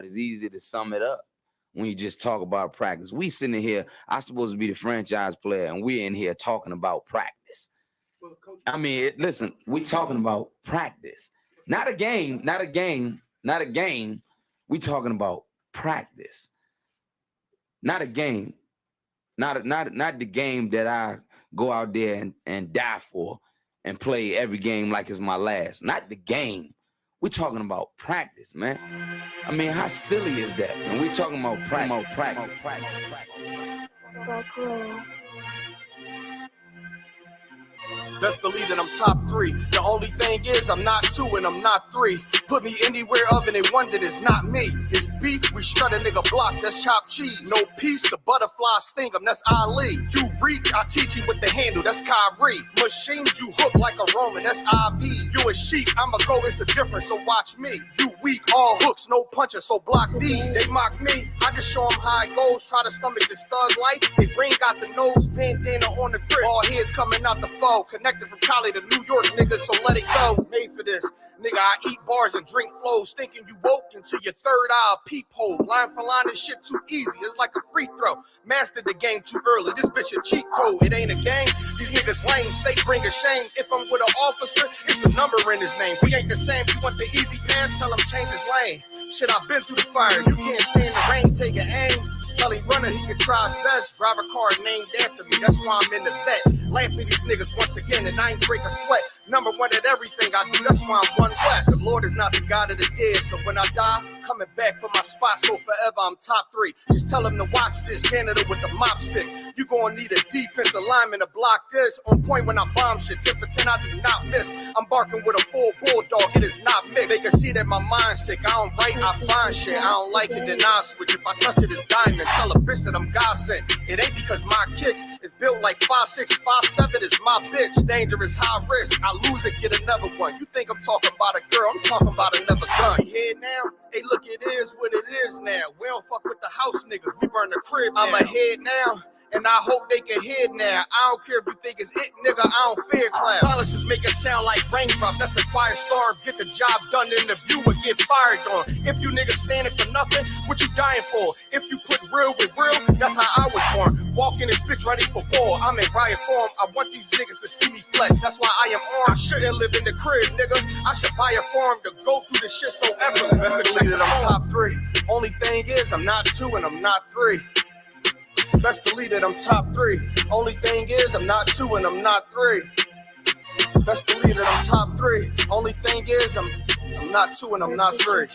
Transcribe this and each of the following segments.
It's easy to sum it up when you just talk about practice. We sitting here, I'm supposed to be the franchise player, and we're in here talking about practice. I mean, listen, we're talking about practice. Not a game, not a game, not a game. We're talking about practice. Not a game. Not the game that I go out there and die for and play every game like it's my last. Not the game. We're talking about practice, man. I mean, how silly is that? And we're talking about practice. Back row. Best believe that I'm top 3. The only thing is I'm not 2 and I'm not 3. Put me anywhere of and they wonder it's not me. His beef, we strut a nigga block, that's chopped cheese. No peace, the butterfly sting him, that's Ali. You reach, I teach him with the handle, that's Kyrie. Machines you hook like a Roman, that's IV. You a sheep, I'ma go, it's a difference, so watch me. You weak, all hooks, no punches, so block these. They mock me, I just show them how it goes. Try to stomach this thug life. They bring out the nose, bandana on the grip. All heads coming out the foe. Connected from Cali to New York, niggas, so let it go. Made for this. Nigga, I eat bars and drink flows, thinking you woke into your third eye peephole. Line for line, this shit too easy, it's like a free throw. Mastered the game too early, this bitch a cheat code. It ain't a game, these niggas lame, state bring a shame. If I'm with an officer, it's a number in his name. We ain't the same, you want the easy pass, tell him change his lane. Shit, I've been through the fire, you can't stand the rain, take an aim. Tell him runner, he can try his best. Drive a car named after me, that's why I'm in the vet. Laughing these niggas once again, and I ain't break a sweat. Number 1 at everything I do, that's why I'm one west. The Lord is not the God of the dead, so when I die, coming back for my spot, so forever I'm top 3. Just tell him to watch this, janitor with the mop stick. You gonna need a defensive lineman to block this. On point when I bomb shit, 10 for 10, I do not miss. I'm barking with a full bulldog, it is not mixed. They can see that my mind's sick, I don't write, I find shit. I don't like it, then I switch. If I touch it, it's diamond. Tell a bitch that I'm God sent. It ain't because my kicks is built like 5'6", 5'7" is my bitch. Dangerous, high risk. I lose it, get another one. You think I'm talking about a girl? I'm talking about another gun. You hear now? Hey, look, it is what it is now. We don't fuck with the house niggas. We burn the crib now. I'm ahead now. And I hope they can hear now. I don't care if you think it's it, nigga. I don't fear cloud. Polishes make it sound like raindrop. That's a firestorm. Get the job done in the view and get fired on. If you niggas standing for nothing, what you dying for? If you put real with real, that's how I was born. Walking this bitch ready for war. I'm in riot form. I want these niggas to see me flex. That's why I am on. I shouldn't live in the crib, nigga. I should buy a farm to go through this shit so effortless. Best believe that I'm top 3. Only thing is I'm not 2 and I'm not 3. Best believe that I'm top 3. Only thing is I'm not 2 and I'm not 3. Best believe that I'm top 3. Only thing is I'm not 2 and I'm not 3.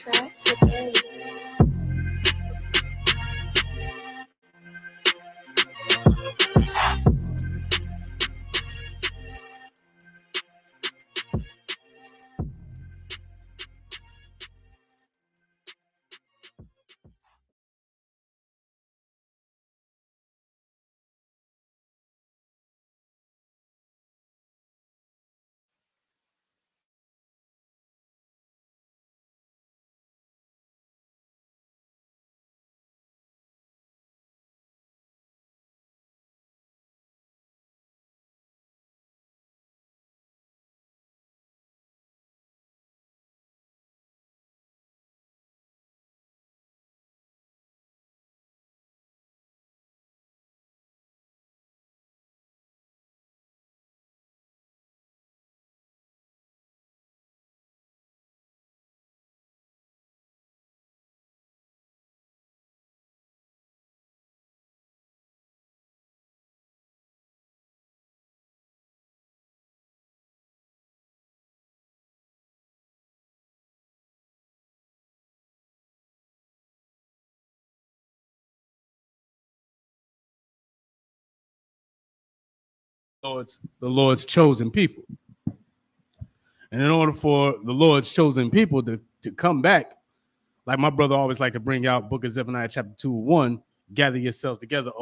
The Lord's chosen people. And in order for the Lord's chosen people to come back, like my brother always like to bring out Book of Zephaniah chapter 2:1, gather yourselves together,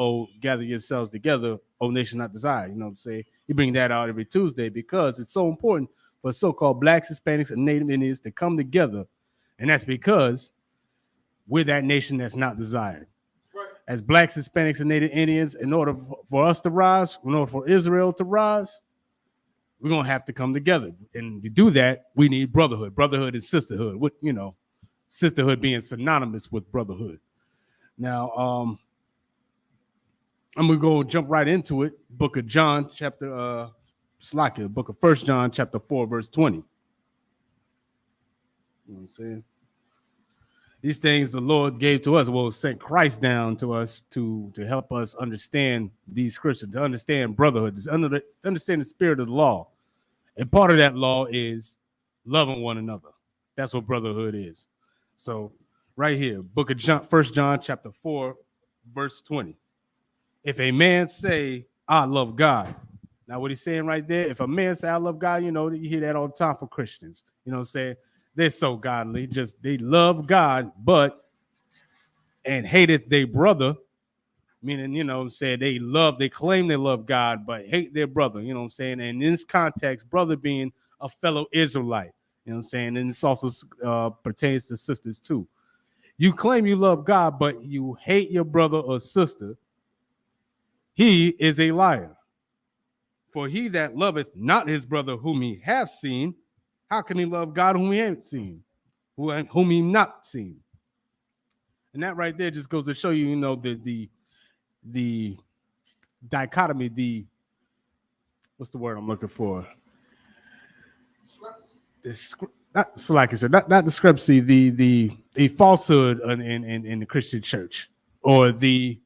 gather yourselves together, O nation not desired. You know what I'm saying? You bring that out every Tuesday because it's so important for so-called blacks, Hispanics, and Native Indians to come together. And that's because we're that nation that's not desired. As blacks, Hispanics, and Native Indians, in order for us to rise, in order for Israel to rise, we're going to have to come together. And to do that, we need brotherhood. Brotherhood is sisterhood. You know, sisterhood being synonymous with brotherhood. Now, I'm gonna go jump right into it. Book of John, chapter book of 1 John, chapter 4, verse 20. You know what I'm saying? These things the Lord gave to us, well, sent Christ down to us to help us understand these scriptures, to understand brotherhood, to understand the spirit of the law. And part of that law is loving one another. That's what brotherhood is. So right here, book of John, 1 John chapter 4, verse 20. If a man say, I love God. Now what he's saying right there, if a man say, I love God, you know, you hear that all the time from Christians. You know what I'm saying? They're so godly, just they love God, and hateth their brother. Meaning, you know what I'm saying, they claim they love God, but hate their brother, you know what I'm saying? And in this context, brother being a fellow Israelite, you know what I'm saying? And this also pertains to sisters too. You claim you love God, but you hate your brother or sister. He is a liar. For he that loveth not his brother whom he hath seen, how can he love God whom he ain't seen, whom he not seen? And that right there just goes to show you, you know, the dichotomy, what's the word I'm looking for? Not discrepancy, the falsehood in the Christian church, or the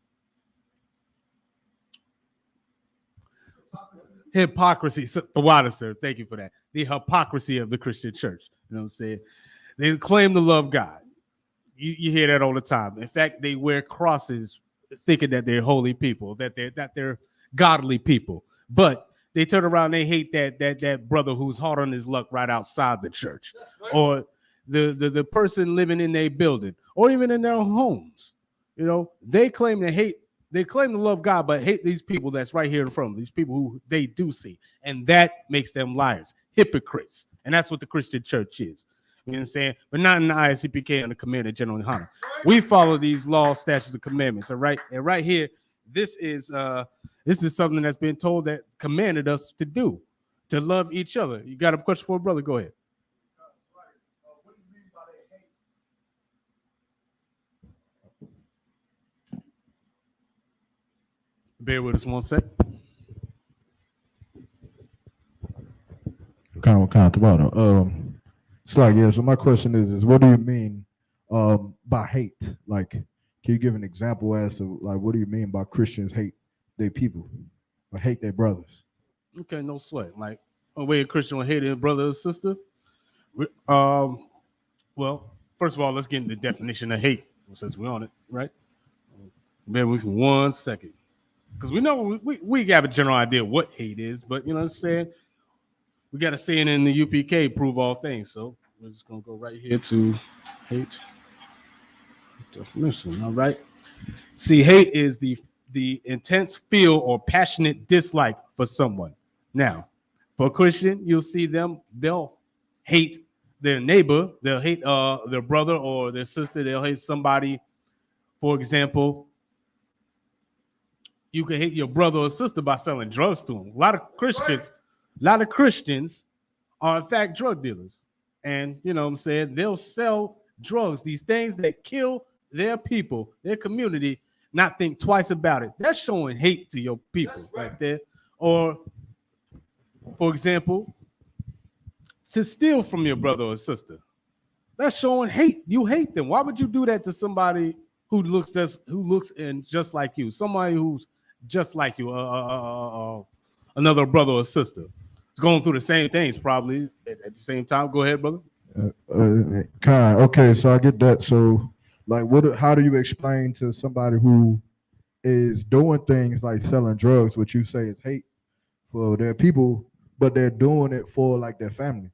hypocrisy. The water, sir. Thank you for that. The hypocrisy of the Christian church. You know what I'm saying? They claim to love God. You hear that all the time. In fact, they wear crosses thinking that they're holy people, that they're godly people. But they turn around and they hate that brother who's hard on his luck right outside the church, right. Or the person living in their building, or even in their homes. You know, they claim to love God, but hate these people that's right here in front of them, these people who they do see. And that makes them liars, hypocrites. And that's what the Christian church is. You know what I'm saying? But not in the Isupk and the Commander General Hunter. We follow these laws, statutes, and commandments. All right. And right here, this is something that's been told that commanded us to do, to love each other. You got a question for a brother? Go ahead. What do you mean by that hate? Bear with us 1 sec. Kind of about it's like, yeah, so my question is what do you mean by hate? Like, can you give an example as to, like, what do you mean by Christians hate their people or hate their brothers? Okay, no sweat. Like a way a Christian would hate his brother or sister. Well, first of all, let's get into the definition of hate since we're on it, right? Bear with me 1 second. Because we know we have a general idea what hate is, but you know what I'm saying? We got to say it in the UPK, prove all things. So we're just going to go right here to hate definition. All right. See, hate is the intense feel or passionate dislike for someone. Now, for a Christian, you'll see they'll hate their neighbor. They'll hate their brother or their sister. They'll hate somebody. For example, you can hate your brother or sister by selling drugs to them. A lot of Christians are in fact drug dealers, and you know what I'm saying, they'll sell drugs, these things that kill their people, their community, not think twice about it. That's showing hate to your people right there. Or for example, to steal from your brother or sister, that's showing hate. You hate them. Why would you do that to somebody who looks just like you, somebody who's just like you, another brother or sister? It's going through the same things probably at the same time. Go ahead, brother. Okay, so I get that. So, like, how do you explain to somebody who is doing things like selling drugs, what you say is hate for their people, but they're doing it for like their family?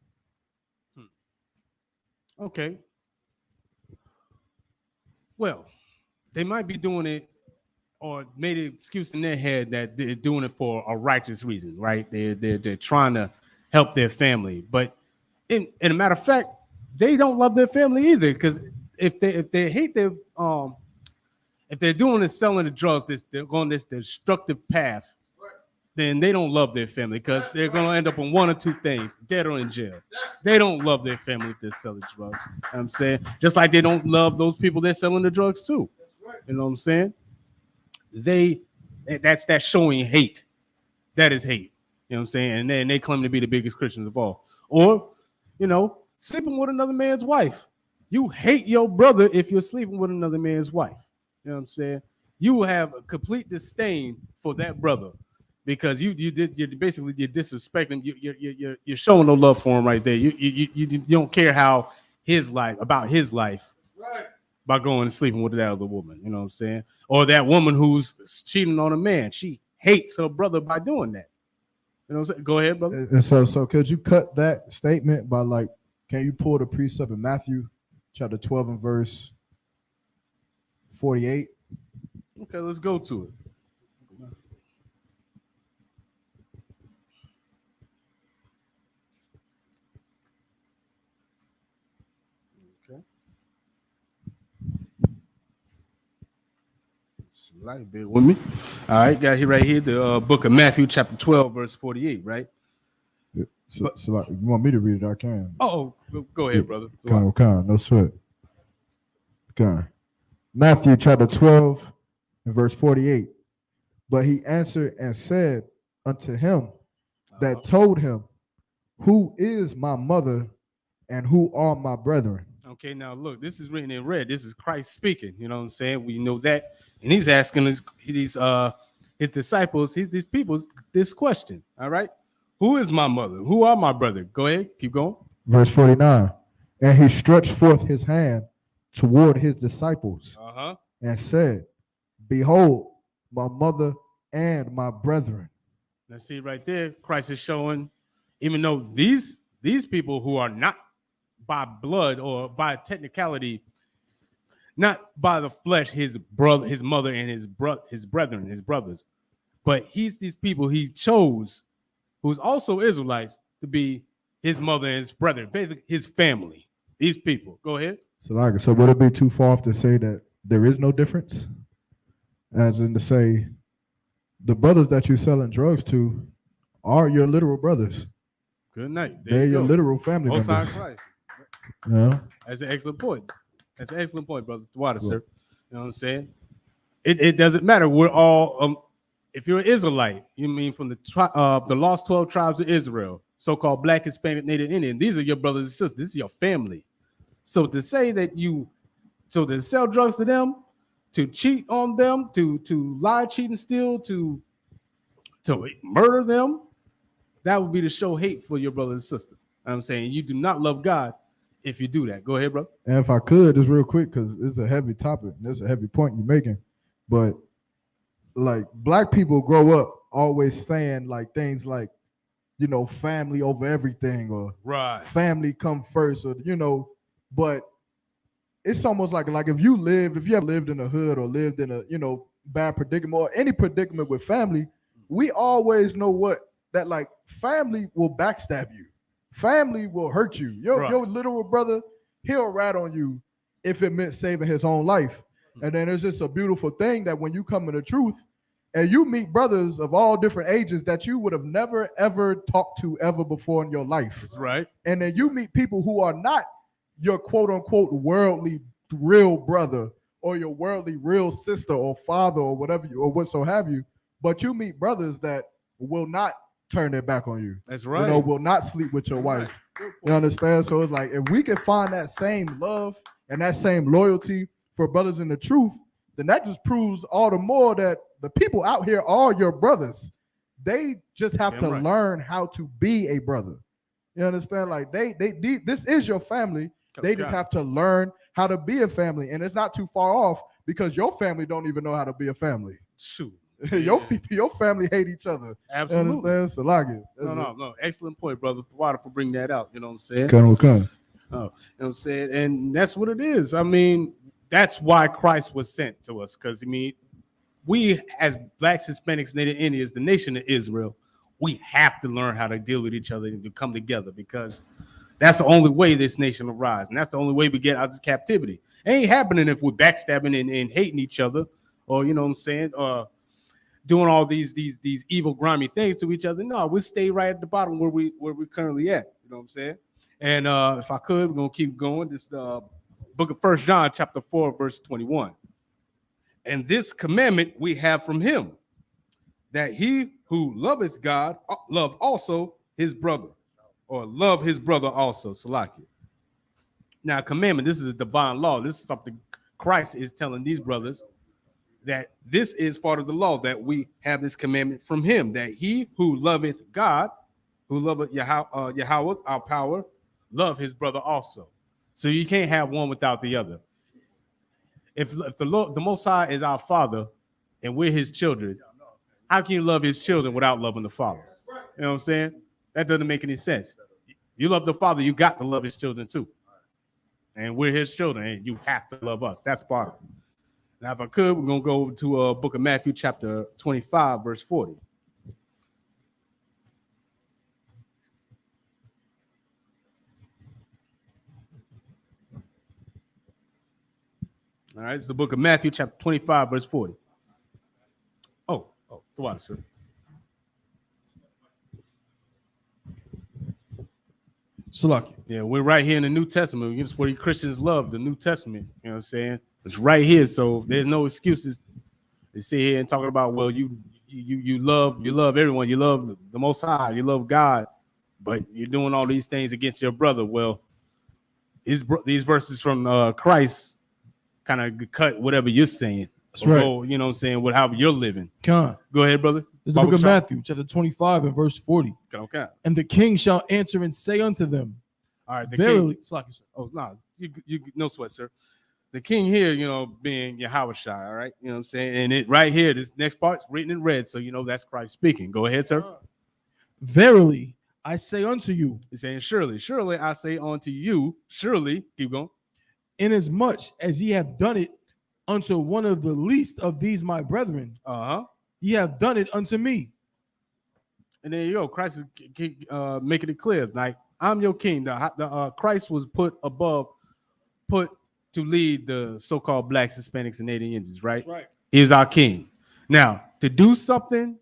Okay. Well, they might be doing it or made an excuse in their head that they're doing it for a righteous reason, right? They're trying to help their family, but in a matter of fact, they don't love their family either. Because if they hate their if they're doing this, selling the drugs, they're going this destructive path. then they don't love their family because they're going to end up on one or two things, dead or in jail. They don't love their family if they're selling drugs. You know what I'm saying? Just like they don't love those people they're selling the drugs to. You know what I'm saying? That's showing hate. That is hate. You know what I'm saying? And then they claim to be the biggest Christians of all. Or, sleeping with another man's wife. You hate your brother if you're sleeping with another man's wife. You know what I'm saying? You will have a complete disdain for that brother because you're disrespecting. You're showing no love for him right there. You don't care about his life by going and sleeping with that other woman. You know what I'm saying? Or that woman who's cheating on a man. She hates her brother by doing that. You know what I'm saying? Go ahead, brother. And so could you cut that statement by can you pull the precept in Matthew chapter 12 and verse 48? Okay, let's go to it. Okay. Slide bear with me. All right, got here right here the book of Matthew, chapter 12, verse 48, right? Yeah. So you want me to read it? I can. Oh, go ahead, brother. No sweat. Okay. Matthew chapter 12 and verse 48. But he answered and said unto him that told him, who is my mother and who are my brethren? Okay, now look, this is written in red. This is Christ speaking. You know what I'm saying? We know that. And he's asking his disciples, these people, this question. All right. Who is my mother? Who are my brother? Go ahead. Keep going. Verse 49. And he stretched forth his hand toward his disciples and said, behold, my mother and my brethren. Now see right there, Christ is showing, even though these people who are not by blood or by technicality, not by the flesh, his brother, his mother, and his brethren, his brothers, but these people he chose, who's also Israelites, to be his mother and his brother, basically his family. These people. Go ahead. So would it be too far to say that there is no difference? As in to say, the brothers that you're selling drugs to are your literal brothers. Good night. They're your literal family members. Christ. Yeah. That's an excellent point. That's an excellent point, brother. Water, sir. You know what I'm saying? It doesn't matter. We're all, if you're an Israelite, you mean from the lost 12 tribes of Israel, so-called Black, Hispanic, Native Indian. These are your brothers and sisters. This is your family. So to say that to sell drugs to them, to cheat on them, to lie, cheat, and steal, to murder them, that would be to show hate for your brother and sister. I'm saying you do not love God if you do that. Go ahead, bro. And if I could, just real quick, because it's a heavy topic and it's a heavy point you're making, but Black people grow up always saying things like, family over everything, or family come first, or but it's almost like if you ever lived in a hood or lived in a bad predicament or any predicament with family, we always know that family will backstab you, family will hurt you. Your literal brother, he'll rat on you if it meant saving his own life. And then it's just a beautiful thing that when you come to the truth and you meet brothers of all different ages that you would have never ever talked to ever before in your life. That's right. And then you meet people who are not your quote unquote worldly real brother or your worldly real sister or father or whatever or whatso have you, but you meet brothers that will not turn their back on you. That's right. Will not sleep with your wife. You understand? So it's like if we can find that same love and that same loyalty for brothers in the truth, then that just proves all the more that the people out here are your brothers. They just have to learn how to be a brother. You understand? This is your family. They just have to learn how to be a family, and it's not too far off because your family don't even know how to be a family. Shoot, your family hate each other. Absolutely. You understand? So No. Excellent point, brother. Water for bringing that out. You know what I'm saying? Okay. Oh, you know what I'm saying? And that's what it is. I mean, that's why Christ was sent to us, because we as Blacks, Hispanics, Native Indians, the nation of Israel, we have to learn how to deal with each other and to come together, because that's the only way this nation will rise, and that's the only way we get out of this captivity. It ain't happening if we're backstabbing and hating each other, or you know what I'm saying, doing all these evil, grimy things to each other. No, we stay right at the bottom where we currently at. You know what I'm saying? And if I could, we're gonna keep going. This book of 1 John, chapter 4, verse 21. And this commandment we have from him, that he who loveth God love also his brother, or love his brother also. Salaki. Now, commandment, this is a divine law. This is something Christ is telling these brothers, that this is part of the law, that we have this commandment from him, that he who loveth God, who loveth Yahweh, our power, love his brother also. So you can't have one without the other. If the Lord, the Most High is our Father, and we're his children, how can you love his children without loving the Father? You know what I'm saying? That doesn't make any sense. You love the Father, you got to love his children too. And we're his children, and you have to love us. That's part of it. Now, if I could, we're going to go over to book of Matthew, chapter 25, verse 40. All right, it's the book of Matthew, chapter 25, verse 40. Oh, the water, sir. Salaki. Yeah, we're right here in the New Testament. It's what you Christians love, the New Testament. You know what I'm saying? It's right here, so there's no excuses to sit here and talking about, well, you love everyone, you love the Most High, you love God, but you're doing all these things against your brother. Well, these verses from Christ kind of cut whatever you're saying. That's right. Go, you know what I'm saying, with how you're living. Con. Go ahead, brother. It's the book of Matthew, chapter 25 and verse 40. Okay. And the king shall answer and say unto them, all right, verily, king, oh, no, you no sweat, sir. The king here, you know, being Yahweh Shai, all right? You know what I'm saying? And it right here, this next part's written in red, so you know that's Christ speaking. Go ahead, sir. Verily, I say unto you. He's saying, surely I say unto you, surely, keep going. Inasmuch as ye have done it unto one of the least of these my brethren, ye have done it unto me. And there you go. Christ is making it clear, like, I'm your king. The Christ was put to lead the so-called blacks, Hispanics, and Native Indians, right? That's right. He is our king. Now, to do something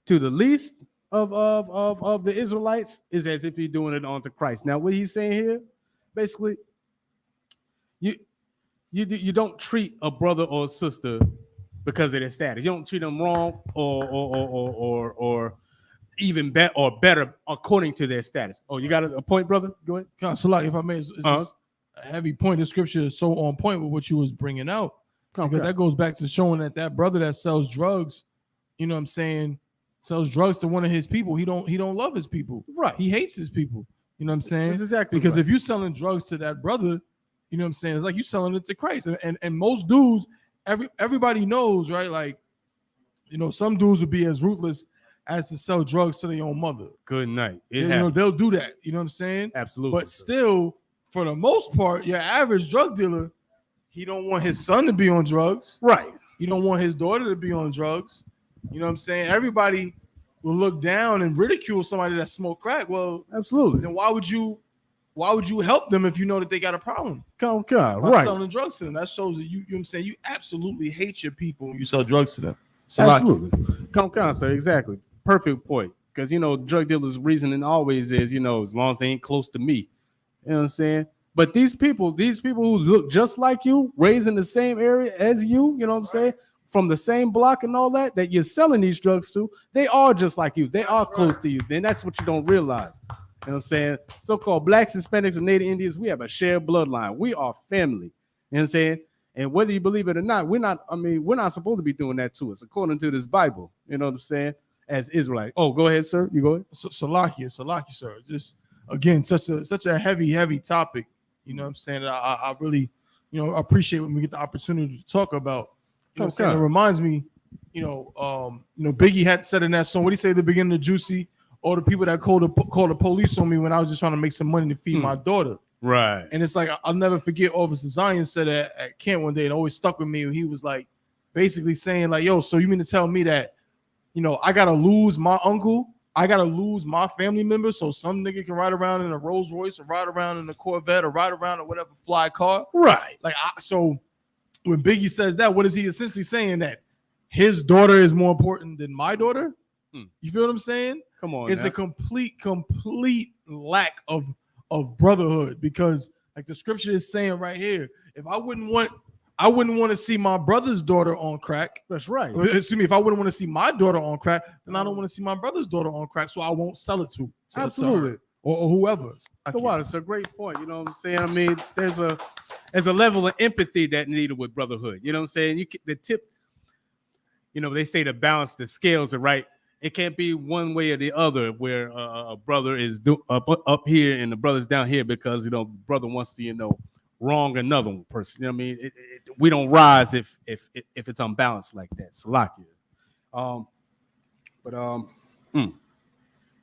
to the least of the Israelites is as if you're doing it onto Christ. Now, what he's saying here, basically, you don't treat a brother or a sister because of their status. You don't treat them wrong or even better according to their status. Oh, you got a point, brother? Go ahead. Salaki, if I may, it's just a heavy point. The scripture is so on point with what you was bringing out, because that goes back to showing that brother that sells drugs, you know what I'm saying, sells drugs to one of his people. He don't love his people. Right. He hates his people. You know what I'm saying? That's exactly because right. if you're selling drugs to that brother, you know what I'm saying, it's like you selling it to Christ. And most dudes, everybody knows, right? Like, you know, some dudes would be as ruthless as to sell drugs to their own mother. Good night. You know, they'll do that. You know what I'm saying? Absolutely. But still, for the most part, your average drug dealer, he don't want his son to be on drugs. Right. He don't want his daughter to be on drugs. You know what I'm saying? Everybody will look down and ridicule somebody that smoke crack. Well, absolutely. Then why would you help them if you know that they got a problem? Come, by right. selling drugs to them. That shows that you know what I'm saying, you absolutely hate your people when you sell drugs to them. Absolutely. Come, sir. Exactly. Perfect point. Because, you know, drug dealers' reasoning always is, you know, as long as they ain't close to me. You know what I'm saying? But these people who look just like you, raised in the same area as you, you know what I'm saying, from the same block and all that you're selling these drugs to, they are just like you. They are close to you. Then that's what you don't realize. You know what I'm saying? So-called blacks, Hispanics, and Native Indians, we have a shared bloodline. We are family. You know what I'm saying? And whether you believe it or not, we're not supposed to be doing that to us, according to this Bible. You know what I'm saying? As Israelite. Oh, go ahead, sir. You go ahead. Salaki, sir. Just again, such a heavy topic. You know what I'm saying? I really, you know, appreciate when we get the opportunity to talk about. You know what I'm saying? It reminds me, you know, Biggie had said in that song, what did he say at the beginning of Juicy? All the people that called the police on me when I was just trying to make some money to feed my daughter. Right. And it's like, I'll never forget Officer Zion said at camp one day, and always stuck with me. He was like, basically saying like, yo, so you mean to tell me that, you know, I got to lose my uncle? I got to lose my family members so some nigga can ride around in a Rolls Royce or ride around in a Corvette or ride around in whatever fly car? Right. Like, so when Biggie says that, what is he essentially saying? That his daughter is more important than my daughter. Mm. You feel what I'm saying? Come on, It's now. a complete lack of brotherhood, because like the scripture is saying right here, if I wouldn't want to see my brother's daughter on crack. That's right. Excuse me, if I wouldn't want to see my daughter on crack, then I don't want to see my brother's daughter on crack, so I won't sell it to Absolutely. her or whoever. The water. It's a great point. You know what I'm saying? I mean, there's a level of empathy that needed with brotherhood. You know what I'm saying? The tip. You know, they say to balance the scales are right. It can't be one way or the other, where a brother is up here and the brother's down here because, you know, brother wants to, you know, wrong another person. You know what I mean? We don't rise if it's unbalanced like that. Salakia.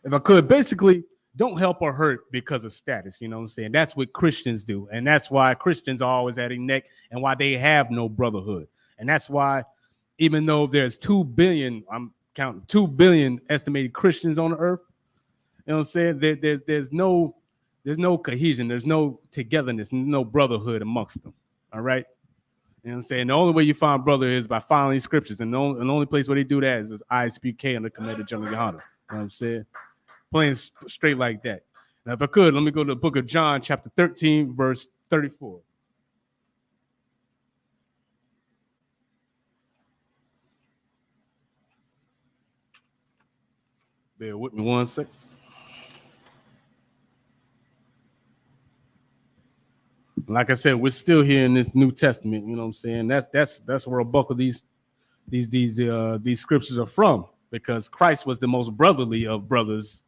If I could, basically, don't help or hurt because of status. You know what I'm saying? That's what Christians do. And that's why Christians are always at a neck and why they have no brotherhood. And that's why, even though there's 2 billion, I'm counting 2 billion estimated Christians on the earth, you know what I'm saying? There's no cohesion, there's no togetherness, no brotherhood amongst them. All right. You know what I'm saying? The only way you find brother is by following these scriptures. And the only place where they do that is Isupk under Commander General Yohana. You know what I'm saying? Plain straight like that. Now, if I could, let me go to the book of John, chapter 13, verse 34. Bear with me one second. Like I said, we're still here in this New Testament. You know what I'm saying? That's where a bulk of these scriptures are from, because Christ was the most brotherly of brothers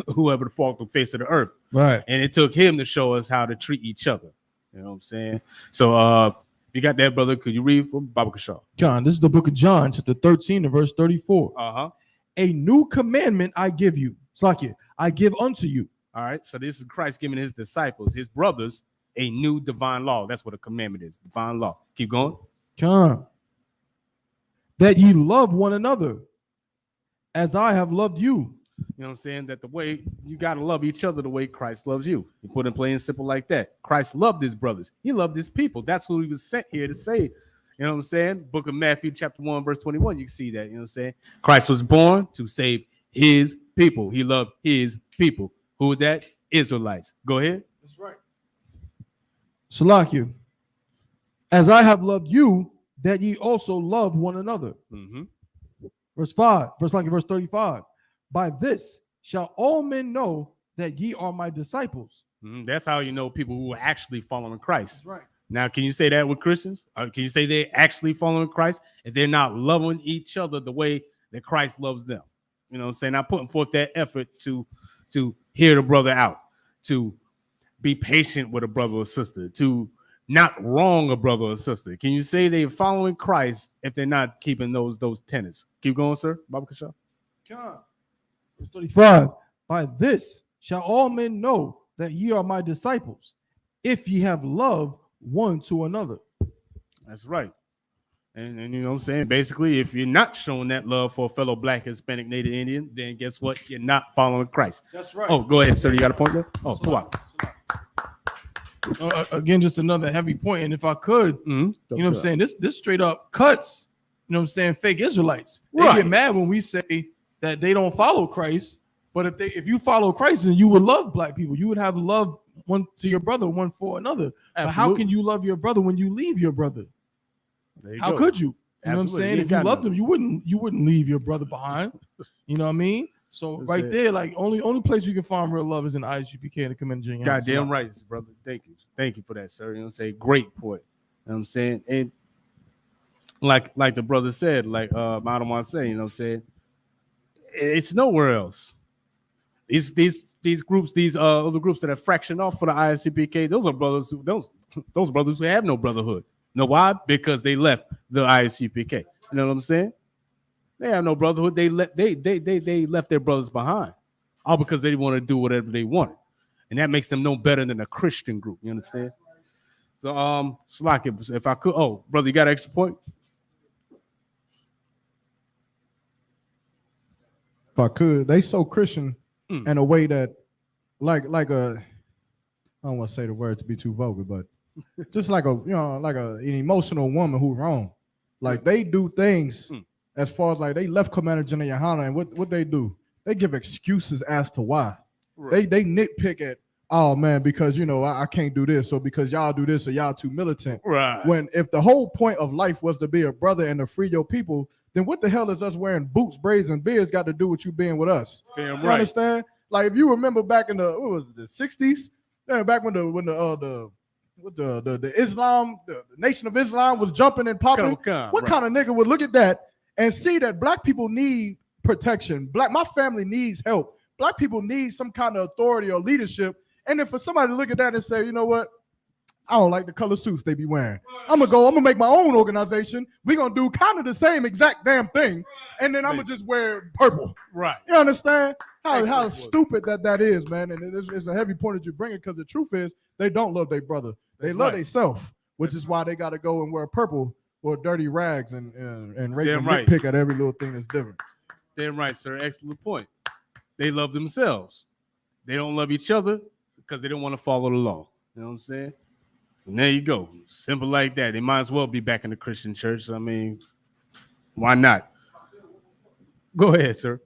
who ever walked the face of the earth. Right. And it took him to show us how to treat each other. You know what I'm saying? So you got that, brother. Could you read from Baba Kashaw? John, this is the book of John, chapter 13, and verse 34. Uh-huh. A new commandment I give you. Slakia, I give unto you. All right. So this is Christ giving his disciples, his brothers, a new divine law. That's what a commandment is. Divine law. Keep going. John, that ye love one another as I have loved you. You know what I'm saying? That the way you got to love each other the way Christ loves you. You put it plain and simple like that. Christ loved his brothers. He loved his people. That's who he was sent here to say. You know what I'm saying? Book of Matthew, chapter 1, verse 21. You can see that. You know what I'm saying? Christ was born to save his people. He loved his people. Who was that? Israelites. Go ahead. That's right. Salakia, as I have loved you, that ye also love one another. Mm-hmm. Verse 35. By this shall all men know that ye are my disciples. Mm-hmm. That's how you know people who are actually following Christ. That's right. Now, can you say that with Christians? Or can you say they're actually following Christ if they're not loving each other the way that Christ loves them? You know what I'm saying? Not putting forth that effort to hear the brother out, to be patient with a brother or sister, to not wrong a brother or sister. Can you say they're following Christ if they're not keeping those tenets? Keep going, sir. Baba Kashaw. John, verse 35. By this shall all men know that ye are my disciples, if ye have love one to another. That's right. And you know what I'm saying? Basically, if you're not showing that love for a fellow Black, Hispanic, Native Indian, then guess what? You're not following Christ. That's right. Oh, go ahead, sir. You got a point there? Oh, come on. Again, just another heavy point. And if I could, you know what I'm saying? This straight up cuts, you know what I'm saying, fake Israelites. They get mad when we say that they don't follow Christ. But if you follow Christ, then you would love Black people. You would have love one to your brother, one for another. But how can you love your brother when you leave your brother? How could you? You know what I'm saying? If you loved him, you wouldn't leave your brother behind. You know what I mean? So right there, like only place you can find real love is in Isupk and the Commander General. Goddamn right, brother. Thank you for that, sir. You know what I'm saying? Great point. You know what I'm saying? And like the brother said, I don't want to say, you know what I'm saying? It's nowhere else. These groups, these other groups that have fractioned off for the ISUPK, those are brothers those brothers who have no brotherhood. Know why? Because they left the ISUPK. You know what I'm saying? They have no brotherhood. They left their brothers behind, all because they want to do whatever they wanted, and that makes them no better than a Christian group. You understand? So, Slack, if I could, brother, you got an extra point? If I could, they so Christian in a way that, like I don't want to say the word to be too vulgar, but just like an emotional woman who wrong. Like they do things as far as like they left Commander General Yohana, and what they do, they give excuses as to why. Right. They nitpick at, oh man, because I can't do this, or because y'all do this, or y'all too militant. Right. When if the whole point of life was to be a brother and to free your people, then what the hell is us wearing boots, braids, and beards got to do with you being with us? Damn You right. understand? Like if you remember back in the 60s, back when the Islam, the Nation of Islam was jumping and popping. What kind of nigga would look at that and see that black people need protection? My family needs help. Black people need some kind of authority or leadership. And then for somebody to look at that and say, you know what? I don't like the color suits they be wearing. I'm gonna make my own organization. We're gonna do kind of the same exact damn thing, and then I'm gonna just wear purple. Right. You understand how stupid that is, man? And it's a heavy point that you bring it, because the truth is they don't love their brother. They love themselves, which is why they got to go and wear purple or dirty rags and nitpick at every little thing that's different. Damn right, sir. Excellent point. They love themselves. They don't love each other because they don't want to follow the law. You know what I'm saying? And there you go. Simple like that. They might as well be back in the Christian church. I mean, why not? Go ahead, sir.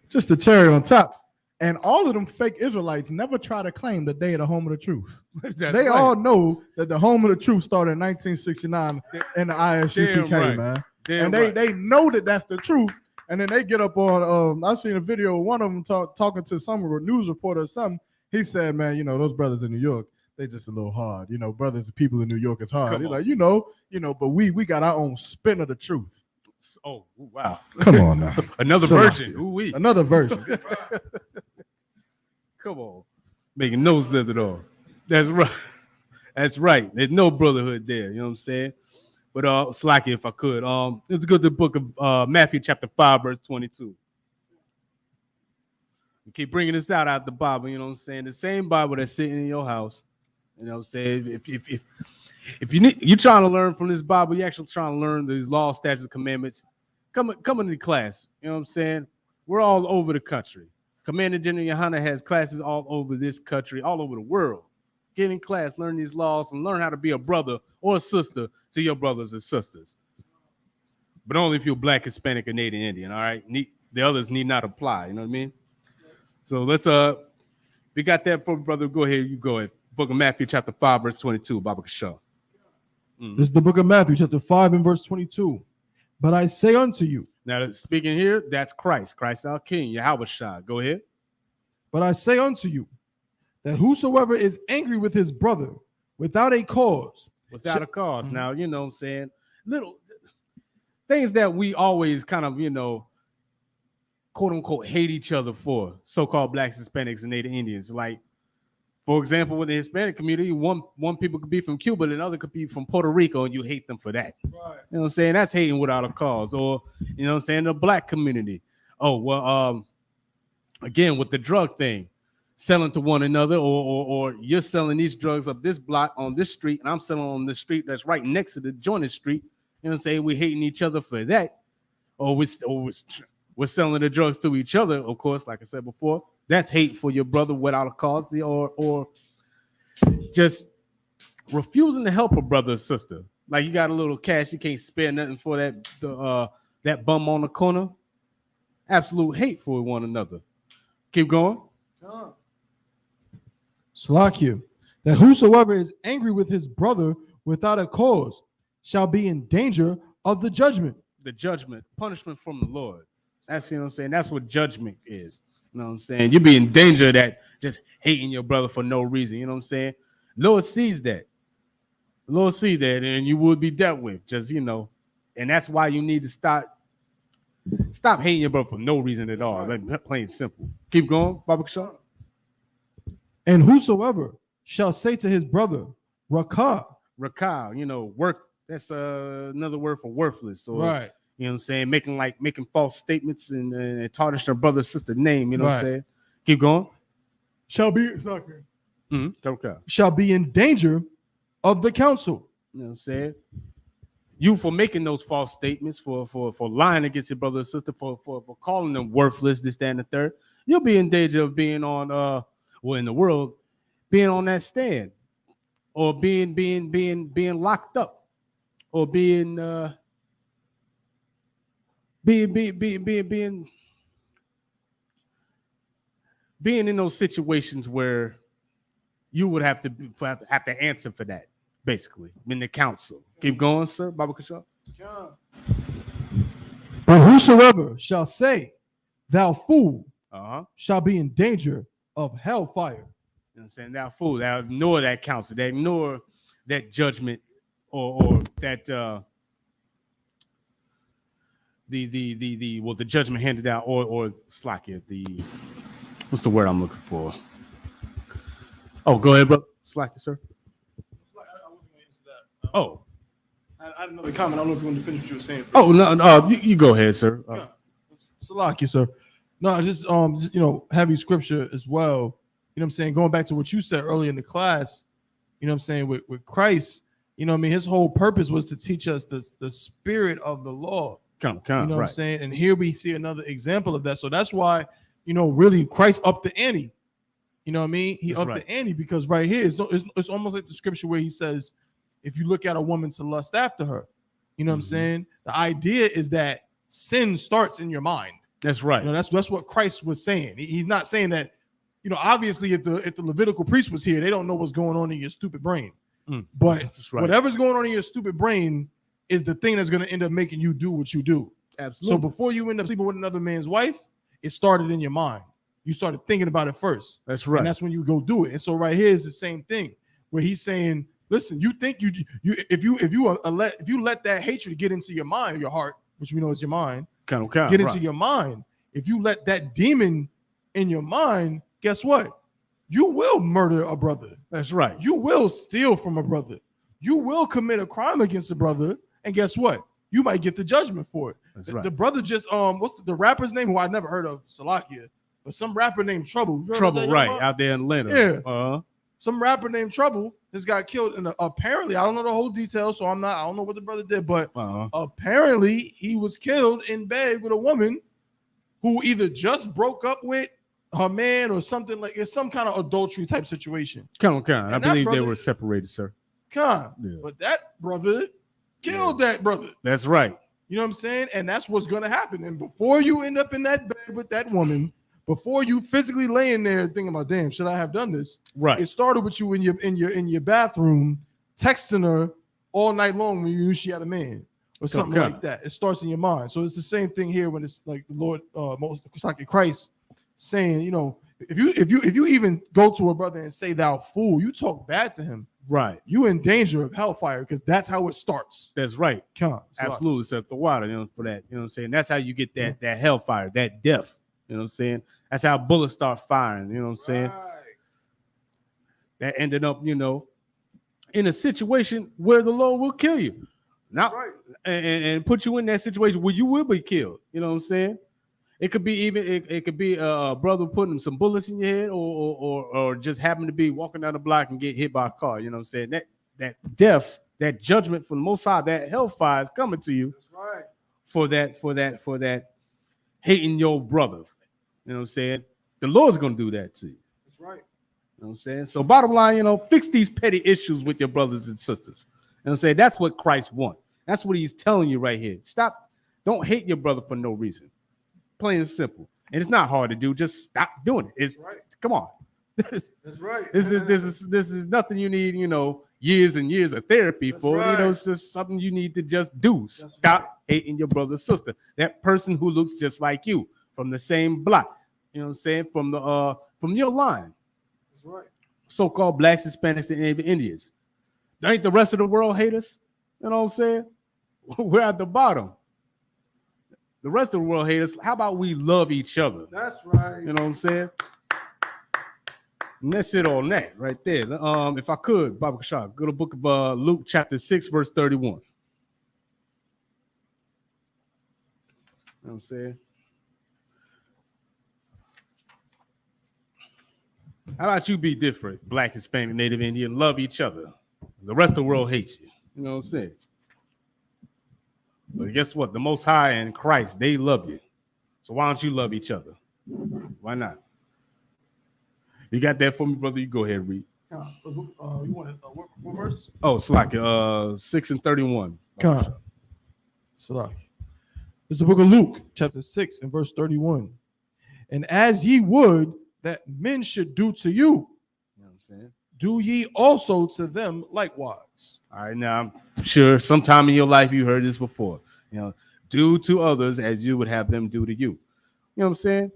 Just the cherry on top. And all of them fake Israelites never try to claim that they are the home of the truth. They all know that the home of the truth started in 1969 in the ISUPK, man. And they know that that's the truth. And then they get up on, I seen a video of one of them talking to some news reporter or something. He said, man, those brothers in New York, they just a little hard. Brothers and people in New York is hard. He's like, but we got our own spin of the truth. Oh, wow. Come on now. Another version. Ooh-wee. Another version. Come on. Making no sense at all. That's right. That's right. There's no brotherhood there. You know what I'm saying? But Slacky, if I could. Let's go to the book of Matthew chapter 5, verse 22. We keep bringing this out the Bible, you know what I'm saying? The same Bible that's sitting in your house. You know what I'm saying? If you're trying to learn from this Bible, you're actually trying to learn these laws, statutes, commandments. Come into the class. You know what I'm saying? We're all over the country. Commander General Yohana has classes all over this country, all over the world. Get in class, learn these laws, and learn how to be a brother or a sister to your brothers and sisters. But only if you're Black, Hispanic, or Native Indian, all right? The others need not apply, you know what I mean? So let's, we got that for brother. Go ahead, you go ahead. Book of Matthew, chapter 5, verse 22, Baba Kashaw. This is the book of Matthew, chapter 5, and verse 22. But I say unto you. Now, speaking here, that's Christ our King, Yahweh Shah. Go ahead. But I say unto you, that whosoever is angry with his brother without a cause. Without a cause. Mm-hmm. Now, you know what I'm saying? Little things that we always kind of, quote unquote, hate each other for, so-called Blacks, Hispanics, and Native Indians. Like, for example, with the Hispanic community, one people could be from Cuba, and another could be from Puerto Rico, and you hate them for that. Right. You know what I'm saying? That's hating without a cause. Or, you know what I'm saying, the Black community. Oh, well, again, with the drug thing, selling to one another, or you're selling these drugs up this block on this street, and I'm selling on this street that's right next to the jointed street. You know what I'm saying? We're hating each other for that. Or we're selling the drugs to each other, of course, like I said before. That's hate for your brother without a cause, or just refusing to help a brother or sister. Like you got a little cash, you can't spare nothing for that bum on the corner. Absolute hate for one another. Keep going. Slakia, that whosoever is angry with his brother without a cause shall be in danger of the judgment. The judgment, punishment from the Lord. That's, you know what I'm saying? That's what judgment is. You know what I'm saying? You be in danger of that, just hating your brother for no reason. You know what I'm saying? Lord sees that. The Lord sees that, and you would be dealt with. Just, and that's why you need to stop hating your brother for no reason at all. Like, plain simple. Keep going, Baba Kashaw. And whosoever shall say to his brother, Rakah, work. That's another word for worthless. Or, right. You know what I'm saying? Making false statements and tarnish their brother or sister name. You know what I'm saying? Keep going. Shall be in danger of the council. You know what I'm saying? You for making those false statements, for lying against your brother or sister, for calling them worthless, this, that, and the third, you'll be in danger of being on in the world, being on that stand, or being locked up, or being in those situations where you would have to answer for that, basically, in the council. Keep going, sir, Baba Kashaw. But whosoever shall say, "Thou fool," Uh-huh. shall be in danger of hellfire. You know what I'm saying? Thou fool, thou ignore that counsel, that ignore that judgment, or that the judgment handed out, or slack it. What's the word I'm looking for? Oh, go ahead, bro. Slack it, sir. I wasn't going to answer that. Oh. I had another comment. I don't know if you want to finish what you were saying. Oh, no, you go ahead, sir. Salaki, sir. No, just heavy scripture as well. You know what I'm saying? Going back to what you said earlier in the class, you know what I'm saying, with Christ, you know what I mean, his whole purpose was to teach us the spirit of the law. You know what I'm saying? And here we see another example of that. So that's why, really Christ upped the ante. You know what I mean? He upped the ante, because right here it's almost like the scripture where he says, if you look at a woman to lust after her, you know what I'm saying? The idea is that sin starts in your mind. That's right. That's what Christ was saying. He's not saying that, obviously if the Levitical priest was here, they don't know what's going on in your stupid brain. But whatever's going on in your stupid brain is the thing that's going to end up making you do what you do. Absolutely. So before you end up sleeping with another man's wife, it started in your mind. You started thinking about it first. That's right. And that's when you go do it. And so right here is the same thing where he's saying, listen, you think if you let that hatred get into your mind, your heart, which we know is your mind, get into your mind. If you let that demon in your mind, guess what? You will murder a brother. That's right. You will steal from a brother. You will commit a crime against a brother. And guess what? You might get the judgment for it. That's right. The brother just what's the rapper's name who I never heard of, Salakia, but some rapper named Trouble. Trouble, right, out there in Atlanta. Yeah. Some rapper named Trouble just got killed, and apparently I don't know the whole details, so I don't know what the brother did, but apparently he was killed in bed with a woman who either just broke up with her man or something, like it's some kind of adultery type situation. I believe they were separated, sir. But that brother killed that brother. That's right. You know what I'm saying? And that's what's going to happen. And before you end up in that bed with that woman, before you physically laying there thinking about, damn, should I have done this? Right. It started with you in your bathroom texting her all night long when you knew she had a man or something like that. It starts in your mind. So it's the same thing here when it's like the Lord, Christ, saying, if you even go to a brother and say thou fool, you talk bad to him. Right. You in danger of hellfire, because that's how it starts. That's right. Absolutely. So the water, for that. You know what I'm saying? That's how you get that hellfire, that death. You know what I'm saying? That's how bullets start firing. You know what I'm saying? That ended up, in a situation where the Lord will kill you. Now, and put you in that situation where you will be killed. You know what I'm saying? It could be it could be a brother putting some bullets in your head, or just happen to be walking down the block and get hit by a car. You know what I'm saying? That death, that judgment from the Most High, that hellfire is coming to you. That's right. For that hating your brother. You know what I'm saying? The Lord's gonna do that to you. That's right. You know what I'm saying? So bottom line, fix these petty issues with your brothers and sisters. You know what I'm saying? That's what Christ wants. That's what he's telling you right here. Don't hate your brother for no reason. Plain and simple. And it's not hard to do. Just stop doing it. Come on. That's right. This is nothing you need, years and years of therapy for. Right. It's just something you need to just do. Stop hating your brother or sister. That person who looks just like you from the same block. You know what I'm saying? From your line. That's right. So-called blacks, Hispanics, and Indians. Ain't the rest of the world hate us? You know what I'm saying? We're at the bottom. The rest of the world hate us. How about we love each other? That's right. You know what I'm saying? And that's it on that right there. If I could, Baba Kashab, go to the book of Luke chapter 6, verse 31. You know what I'm saying? How about you be different? Black, Hispanic, Native Indian, love each other. The rest of the world hates you. You know what I'm saying? But guess what? The Most High and Christ, they love you. So why don't you love each other? Why not? You got that for me, brother? You go ahead, read. You want what verse? Oh, it's like 6 and 31. Con. Salaki. It's the book of Luke, chapter 6 and verse 31. And as ye would that men should do to you, You know what I'm saying? do ye also to them likewise. All right, now I'm sure sometime in your life you heard this before. You know, do to others as you would have them do to you. You know what I'm saying?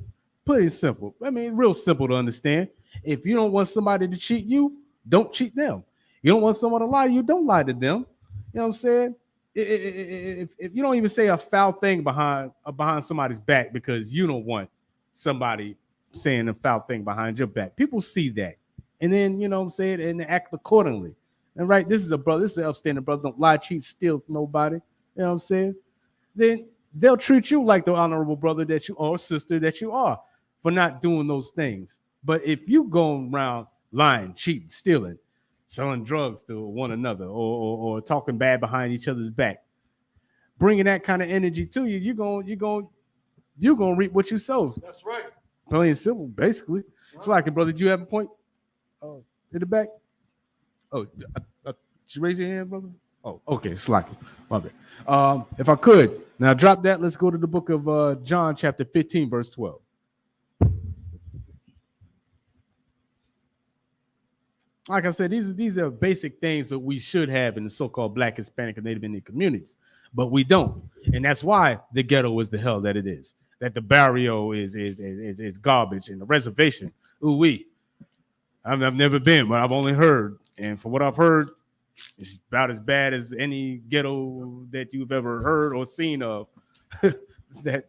Pretty simple. I mean, real simple to understand. If you don't want somebody to cheat you, don't cheat them. You don't want someone to lie to you, don't lie to them. You know what I'm saying? If you don't even say a foul thing behind somebody's back because you don't want somebody saying a foul thing behind your back, people see that, and then you know what I'm saying, and they act accordingly. And right, this is an upstanding brother. Don't lie, cheat, steal from nobody. You know what I'm saying? Then they'll treat you like the honorable brother that you are, or sister that you are, for not doing those things. But if you go around lying, cheating, stealing, selling drugs to one another, or talking bad behind each other's back, bringing that kind of energy to you, you're gonna reap what you sow. That's right. Plain and simple, basically. It's like, brother, did you have a point? Oh, in the back. Oh, did you raise your hand, brother? Oh, okay, slacky. My bad. If I could now drop that, let's go to the book of John, chapter 15, verse 12. Like I said, these are basic things that we should have in the so-called Black, Hispanic, and Native Indian communities, but we don't, and that's why the ghetto is the hell that it is. That the barrio is garbage, and the reservation. I've never been, but I've only heard, and from what I've heard, it's about as bad as any ghetto that you've ever heard or seen of. That,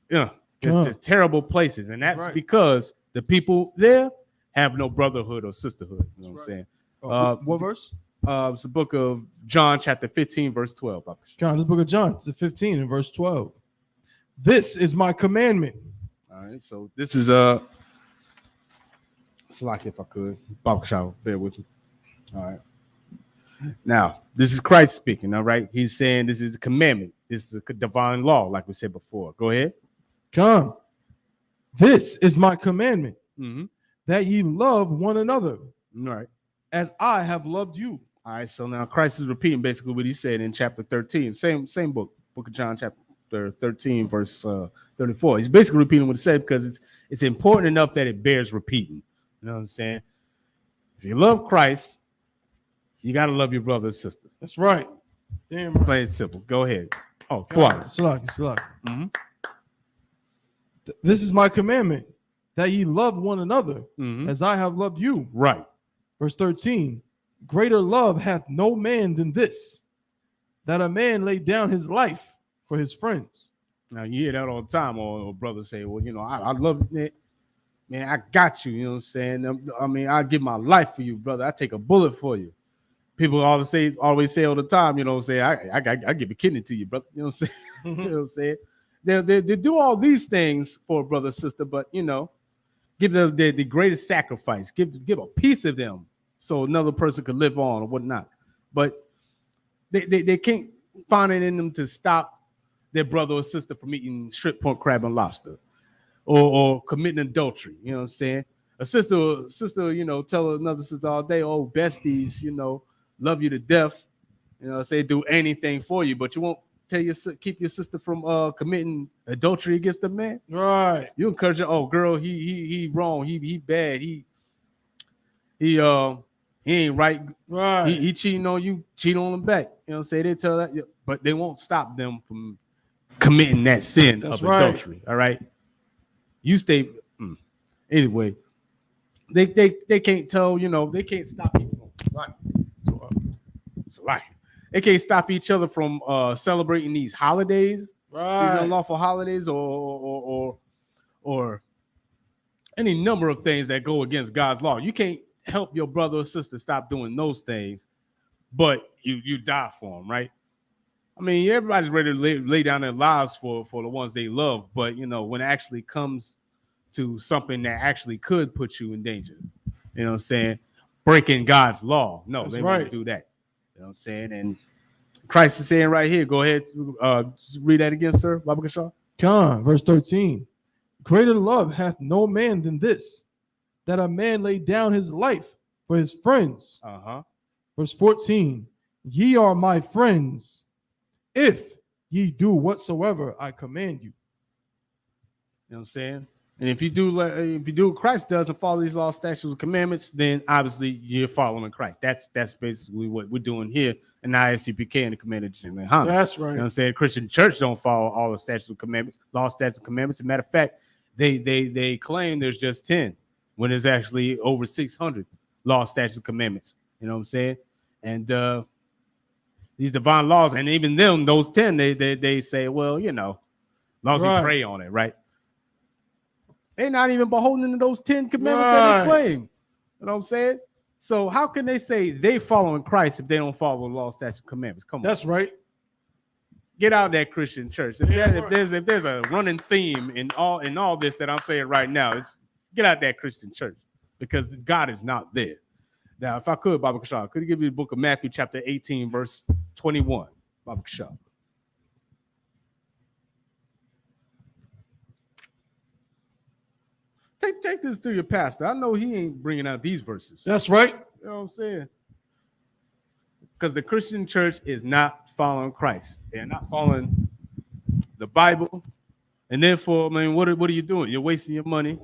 yeah, it's just terrible places, and that's because the people there have no brotherhood or sisterhood. You know what I'm saying? What verse? It's the book of John, chapter 15, verse 12. John, this book of John, the 15 and verse 12. This is my commandment. All right, so this is Slack, if I could. Baba Shaw, bear with me. All right. Now, this is Christ speaking, all right? He's saying this is a commandment. This is a divine law, like we said before. Go ahead. Come. This is my commandment, Mm-hmm. that ye love one another All right. as I have loved you. All right, so now Christ is repeating basically what he said in chapter 13. Same book of John, chapter 13, verse 34. He's basically repeating what he said because it's important enough that it bears repeating. You know what I'm saying? If you love Christ, you got to love your brother and sister. That's right. Damn. Plain and simple. Go ahead. Oh, quiet. Salaki. Mm-hmm. This is my commandment, that ye love one another Mm-hmm. as I have loved you. Right. Verse 13. Greater love hath no man than this, that a man lay down his life for his friends. Now you hear that all the time, or brothers say, well, you know, I love it. Man, I got you. You know what I'm saying? I mean, I give my life for you, brother. I take a bullet for you. People always say all the time, you know what I'm saying? I give a kidney to you, brother. You know what I'm saying? You know what I'm saying? They do all these things for a brother, sister, but you know, give us the greatest sacrifice. Give a piece of them so another person could live on or whatnot. But they can't find it in them to stop their brother or sister from eating shrimp, pork, crab, and lobster, or committing adultery. You know what I'm saying? A sister, you know, tell another sister all day, oh, besties, you know, love you to death. You know, say do anything for you, but you won't keep your sister from committing adultery against a man. Right. You encourage her, oh, girl, he wrong, he bad, he ain't right. Right. He cheating on you, cheat on him back. You know what I'm saying? They tell that, but they won't stop them from committing that sin That's of right. adultery. All right. You stay anyway. They can't tell, you know, they can't stop people. It's a lie. They can't stop each other from celebrating these holidays, these unlawful holidays, or any number of things that go against God's law. You can't help your brother or sister stop doing those things, but you die for them, right? I mean, everybody's ready to lay down their lives for the ones they love, but you know, when it actually comes to something that actually could put you in danger, you know what I'm saying? Breaking God's law. No, That's they right. won't do that. You know what I'm saying? And Christ is saying right here, go ahead, read that again, sir. Baba Kashaw. John, verse 13. Greater love hath no man than this, that a man lay down his life for his friends. Uh-huh. Verse 14. Ye are my friends, if ye do whatsoever I command you. You know what I'm saying? And if you do what Christ does and follow these laws, statutes, and commandments, then obviously you're following Christ. That's basically what we're doing here in the Isupk and the commandment of Muhammad. That's You right. know what I'm saying? Christian church don't follow all the statutes and commandments, law, statutes, and commandments. As a matter of fact, they claim there's just 10 when there's actually over 600 law, statutes, and commandments. You know what I'm saying? And these divine laws, and even them, those 10, they say, well, you know, as long as you pray on it, right? They're not even beholden to those 10 commandments that they claim. You know what I'm saying? So how can they say they following Christ if they don't follow the law, statutes, and commandments? Come on. That's right. Get out of that Christian church. If there's a running theme in all this that I'm saying right now, it's get out of that Christian church because God is not there. Now, if I could, Baba Kashaw, could you give me the book of Matthew, chapter 18, verse 21? Baba Kashaw. Take this to your pastor. I know he ain't bringing out these verses. That's right. You know what I'm saying? Because the Christian church is not following Christ. They're not following the Bible. And therefore, I mean, what are you doing? You're wasting your money.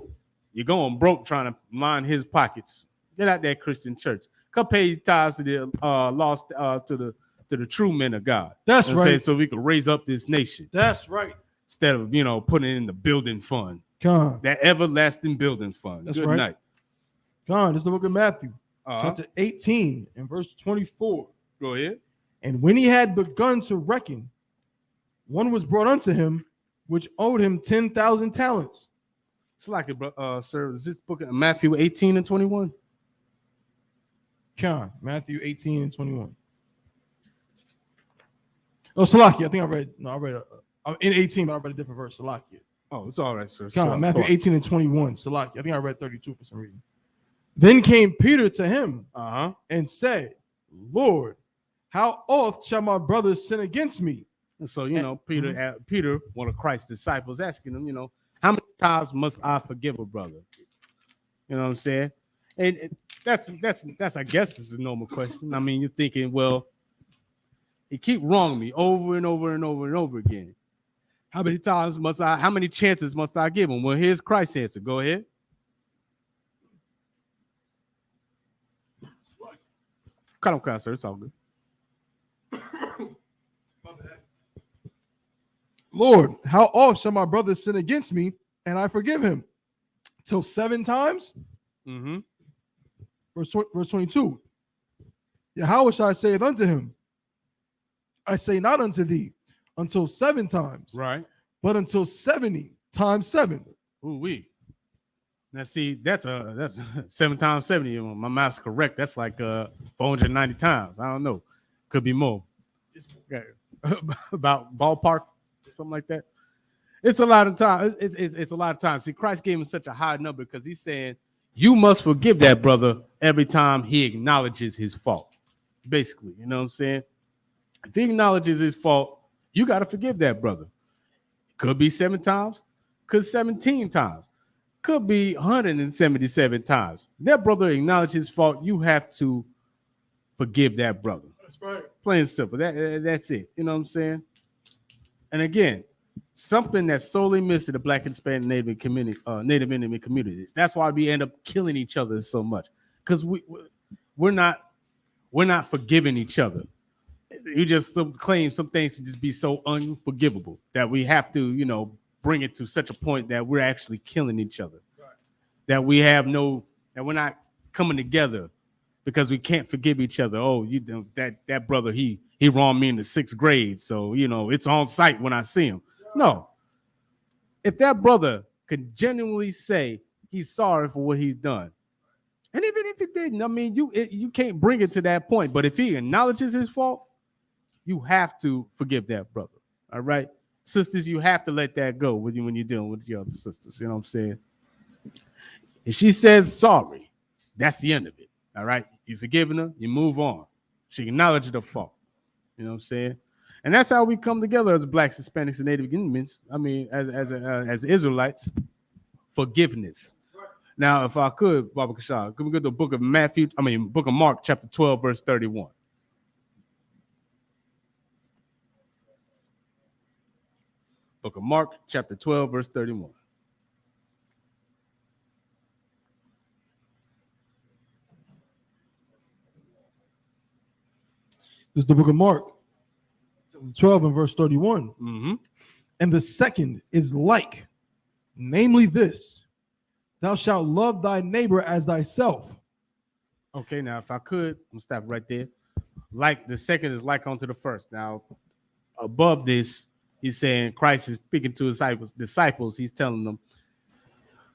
You're going broke trying to line his pockets. Get out that Christian church. Come pay tithes to the lost to the true men of God. That's right. So we can raise up this nation. That's right. Instead of putting it in the building fund. God. That everlasting building fund. That's Good right. night. God, this is the book of Matthew, chapter 18 and verse 24. Go ahead. And when he had begun to reckon, one was brought unto him, which owed him 10,000 talents. It's like it, sir. Is this book of Matthew 18 and 21? Con, Matthew 18 and 21. Oh, Salakia. I think I read in 18, but I read a different verse. Salakia. Oh, it's all right, sir. Con, Matthew 18 and 21. Salakia. I think I read 32 for some reason. Then came Peter to him and said, Lord, how oft shall my brother sin against me? And so, Peter, one of Christ's disciples, asking him, how many times must I forgive a brother? You know what I'm saying? And that's I guess is a normal question. I mean, you're thinking, well, he keep wronging me over and over and over and over again. How many chances must I give him? Well, here's Christ's answer. Go ahead. Cut him, sir. It's all good. Lord, how oft shall my brother sin against me and I forgive him? Till 7 times? Mm-hmm. Verse 22. Yahweh shall I say unto him, I say not unto thee until 7 times, Right. but until 70 times 7. Ooh-wee. Now, see, that's 7 times 70. My math's correct. That's like 490 times. I don't know. Could be more. About ballpark, something like that. It's a lot of time. It's a lot of time. See, Christ gave him such a high number because he's saying you must forgive that brother every time he acknowledges his fault. Basically, you know what I'm saying? If he acknowledges his fault, you got to forgive that brother. Could be 7 times, could 17 times, could be 177 times. That brother acknowledges his fault. You have to forgive that brother. That's right. Plain and simple. That's it. You know what I'm saying? And again, something that's solely missed in the Black and Hispanic Native Indian communities. That's why we end up killing each other so much because we're not forgiving each other. You just claim some things to just be so unforgivable that we have to, bring it to such a point that we're actually killing each other. Right. That we're not coming together because we can't forgive each other. Oh, that brother, he wronged me in the 6th grade. So, it's on sight when I see him. No. If that brother could genuinely say he's sorry for what he's done, and even if he didn't, I mean, you can't bring it to that point. But if he acknowledges his fault, you have to forgive that brother. All right? Sisters, you have to let that go when you're dealing with your other sisters. You know what I'm saying? If she says sorry, that's the end of it. All right? You've forgiven her, you move on. She acknowledged the fault. You know what I'm saying? And that's how we come together as Blacks, Hispanics, and Native Indians. I mean, as Israelites, forgiveness. Now, if I could, Baba Kashab, could we go to the book of book of Mark, chapter 12, verse 31. Book of Mark, chapter 12, verse 31. This is the book of Mark, 12 and verse 31. Mm-hmm. And the second is like, namely this, thou shalt love thy neighbor as thyself. Okay, now if I could, I'm gonna stop right there. Like the second is like unto the first. Now, above this, he's saying Christ is speaking to his disciples. He's telling them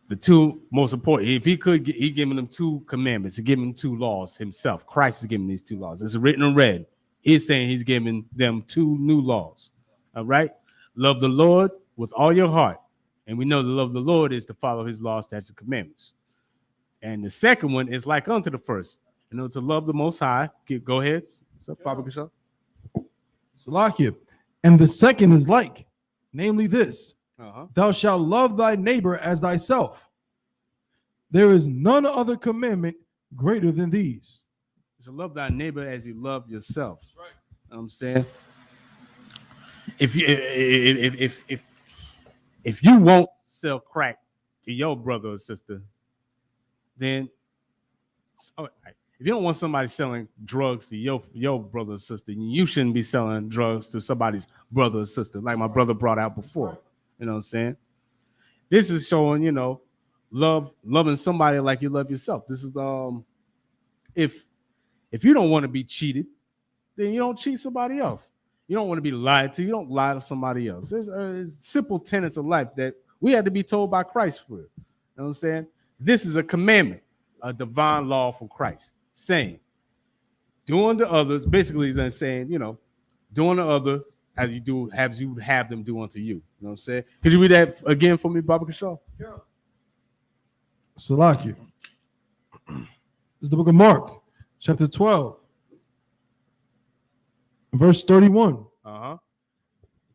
the two most important. If he could, he giving them two commandments. He giving them two laws himself. Christ is giving these two laws. It's written in red. He's saying he's giving them two new laws. All right, love the Lord with all your heart, and we know the love of the Lord is to follow his laws, statutes, and commandments. And the second one is like unto the first, to love the Most High. Go ahead. What's up, Papa Kashaw? Salakia. And the second is like, namely this, thou shalt love thy neighbor as thyself. There is none other commandment greater than these. So love thy neighbor as you love yourself. That's right. You know what I'm saying? If you won't sell crack to your brother or sister, then if you don't want somebody selling drugs to your brother or sister, you shouldn't be selling drugs to somebody's brother or sister, like my brother brought out before. You know what I'm saying? This is showing, loving somebody like you love yourself. This is if you don't want to be cheated, then you don't cheat somebody else. You don't want to be lied to. You don't lie to somebody else. There's simple tenets of life that we had to be told by Christ for. You know what I'm saying? This is a commandment, a divine law from Christ, saying, do unto others, basically he's saying, do unto others as you have them do unto you. You know what I'm saying? Could you read that again for me, Baba Kashaw? Yeah. Salakia. This is the book of Mark, chapter 12, verse 31.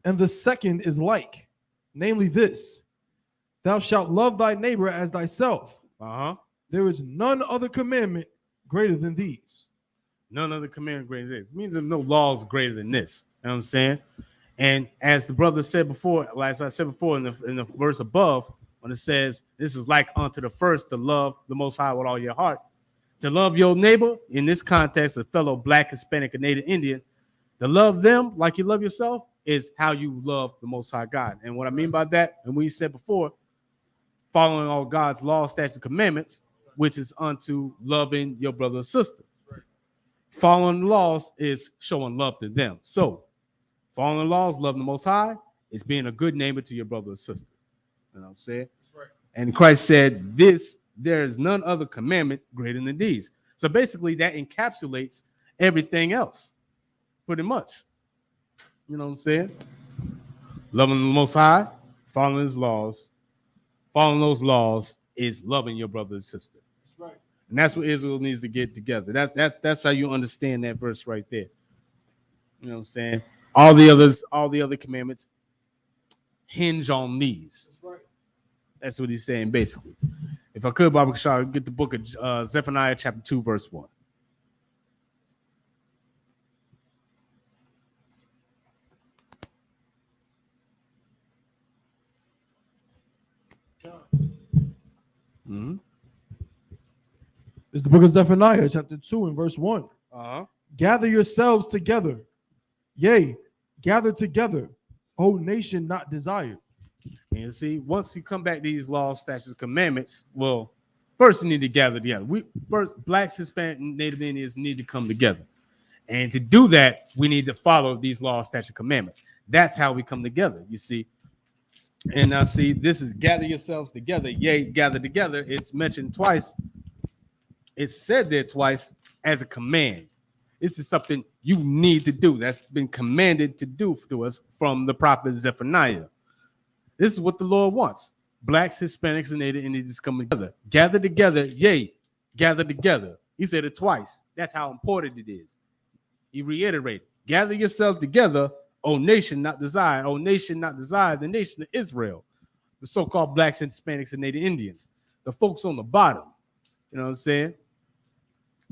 And the second is like, namely this, thou shalt love thy neighbor as thyself. There is none other commandment greater than these. None other commandment greater than this. It means there's no laws greater than this. You know what I'm saying? And as the brother said before, as I said before in the verse above, when it says, this is like unto the first, to love the Most High with all your heart. To love your neighbor, in this context, a fellow Black, Hispanic, and Native Indian, to love them like you love yourself is how you love the Most High God. And what I mean by that, and we said before, following all God's law, statutes, and commandments, which is unto loving your brother and sister. Right. Following the laws is showing love to them. So, following the laws, loving the Most High, is being a good neighbor to your brother or sister. You know what I'm saying? Right. And Christ said, there is none other commandment greater than these. So basically, that encapsulates everything else, pretty much. You know what I'm saying? Loving the Most High, following his laws. Following those laws is loving your brother and sister. That's right. And that's what Israel needs to get together. That's how you understand that verse right there. You know what I'm saying? All the other commandments hinge on these. That's right. That's what he's saying, basically. If I could, Baba Kashaw, get the book of Zephaniah chapter 2, verse 1. Mm-hmm. It's the book of Zephaniah, chapter 2, and verse 1. Gather yourselves together. Yea, gather together, O nation not desired. And see, once you come back to these laws, statutes, commandments, well, first you need to gather together. First, Blacks, Hispanic, Native Indians need to come together. And to do that, we need to follow these laws, statutes, commandments. That's how we come together, you see. And now see, this is gather yourselves together. Yea, gather together. It's mentioned twice. It's said there twice as a command. This is something you need to do. That's been commanded to do to us from the prophet Zephaniah. This is what the Lord wants. Blacks, Hispanics, and Native Indians coming together. Gather together. Yea, gather together. He said it twice. That's how important it is. He reiterated, gather yourselves together, O nation not desired, O nation not desired, the nation of Israel, the so-called Blacks and Hispanics and Native Indians, the folks on the bottom. You know what I'm saying?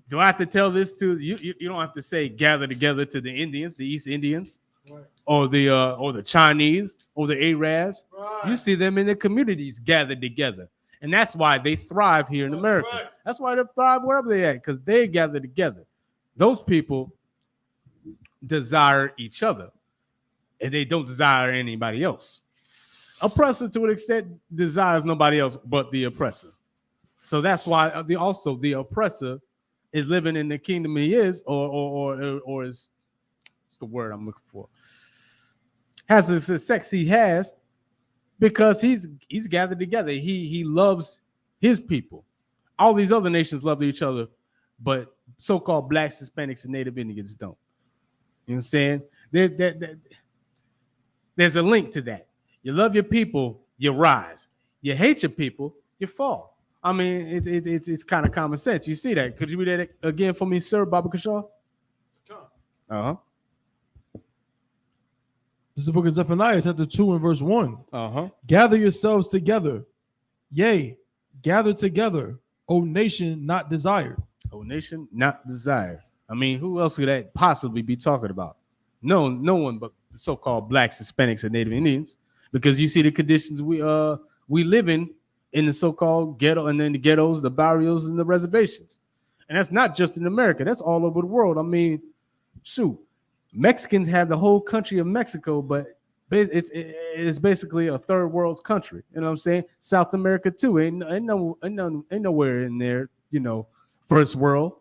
Do I have to tell this to you? You don't have to say gather together to the Indians, the East Indians. or the Chinese or the Arabs. Right. You see them in the communities gathered together. And that's why they thrive here in America. right. That's why they thrive wherever they're at, because they gather together. Those people desire each other, and they don't desire anybody else. Oppressor, to an extent, desires nobody else but the oppressor. So that's why the oppressor is living in the kingdom he is, or is, what's the word I'm looking for? Has the sex he has, because he's gathered together. He loves his people. All these other nations love each other, but so-called blacks, Hispanics, and Native Indians don't. You know what I'm saying? There's a link to that. You love your people, you rise. You hate your people, you fall. I mean, it's kind of common sense. You see that? Could you read that again for me, sir, Baba Kashaw? Uh-huh. This is the book of Zephaniah, chapter 2 and verse 1. Uh-huh. Gather yourselves together. Yea, gather together, O nation not desired. O nation not desired. I mean, who else could that possibly be talking about? No one but the so-called blacks, Hispanics, and Native Indians, because you see the conditions we live in the so-called ghetto, and then the ghettos, the barrios, and the reservations. And that's not just in America. That's all over the world. I mean, shoot, Mexicans have the whole country of Mexico, but it's basically a third world country. You know what I'm saying? South America too. Ain't nowhere in there, first world.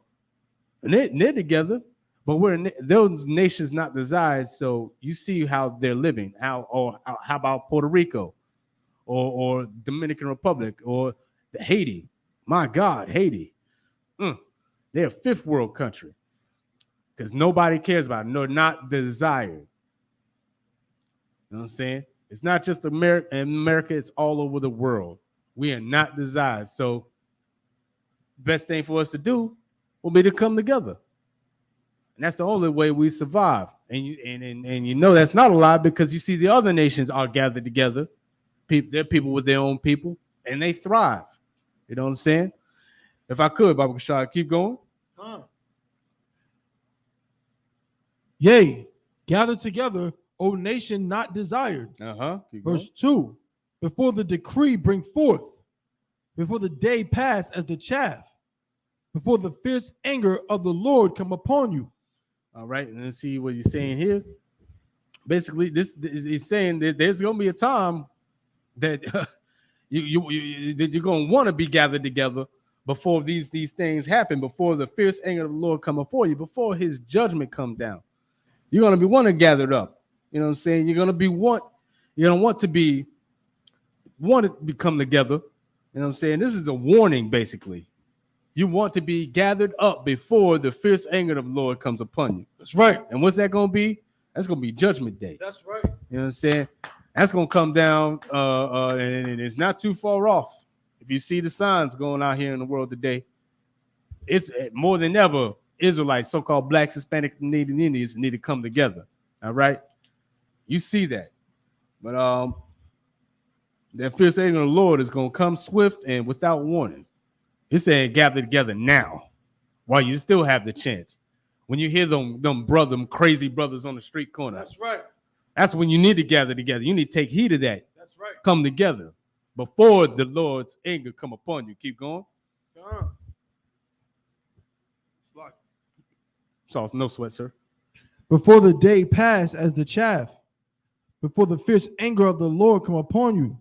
And they're together, but those nations not desired. So you see how they're living. How about Puerto Rico, or Dominican Republic, or Haiti? My God, Haiti. They're a fifth world country because nobody cares about it. No, not desired. You know what I'm saying? It's not just America. In America, it's all over the world. We are not desired. So best thing for us to do will be to come together. And that's the only way we survive. And you know that's not a lie, because you see the other nations are gathered together. They're people with their own people, and they thrive. You know what I'm saying? If I could, Baba Kashad, keep going. Yea, gather together, O nation not desired. Verse 2. Before the decree bring forth, before the day pass as the chaff, before the fierce anger of the Lord come upon you. All right, and let's see what he's saying here. Basically, this is saying that there's going to be a time that you're going to want to be gathered together before these things happen, before the fierce anger of the Lord come upon you, before his judgment come down. You're going to be wanting gathered up. You know what I'm saying? You're going to want to come together. You know what I'm saying? This is a warning, basically. You want to be gathered up before the fierce anger of the Lord comes upon you. That's right. And what's that going to be? That's going to be Judgment Day. That's right. You know what I'm saying? That's going to come down, and it's not too far off. If you see the signs going out here in the world today, it's more than ever, Israelites, so-called blacks, Hispanics, and Native Indians need to come together. All right? You see that. But that fierce anger of the Lord is going to come swift and without warning. It's saying gather together now while you still have the chance. When you hear them crazy brothers on the street corner. That's right. That's when you need to gather together. You need to take heed of that. That's right. Come together before the Lord's anger come upon you. Keep going. So no sweat, sir. Before the day pass as the chaff, before the fierce anger of the Lord come upon you,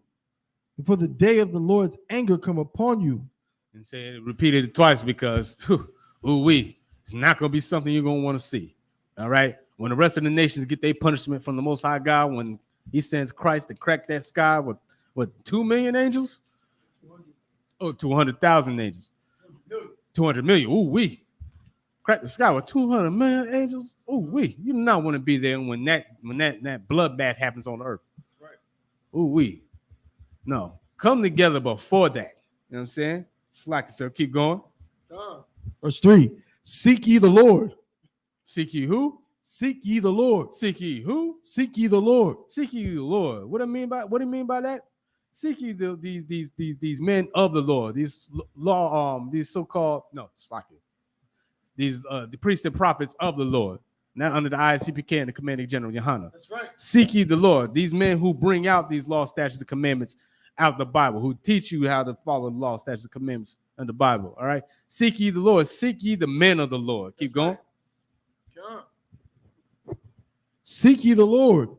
before the day of the Lord's anger come upon you. And say it, repeated it twice, because it's not going to be something you're going to want to see. All right? When the rest of the nations get their punishment from the Most High God, when he sends Christ to crack that sky with 2 million angels? 200,000 angels. 200 million. Crack the sky with 200 million angels? You do not want to be there when that bloodbath happens on the earth. Right. No. Come together before that. You know what I'm saying? Slack it, sir. Keep going. Verse 3. Seek ye the Lord. Seek ye who? Seek ye the Lord. Seek ye who? Seek ye the Lord. Seek ye the Lord. What do you mean by that? Seek ye these men of the Lord. These so-called the priests and prophets of the Lord. not under the ISUPK and the Commanding General Yohana. That's right. Seek ye the Lord. These men who bring out these law, statutes, and commandments out of the Bible, who teach you how to follow the law, statutes, and commandments of the Bible. All right. Seek ye the Lord. Seek ye the men of the Lord. Keep going. Seek ye the Lord,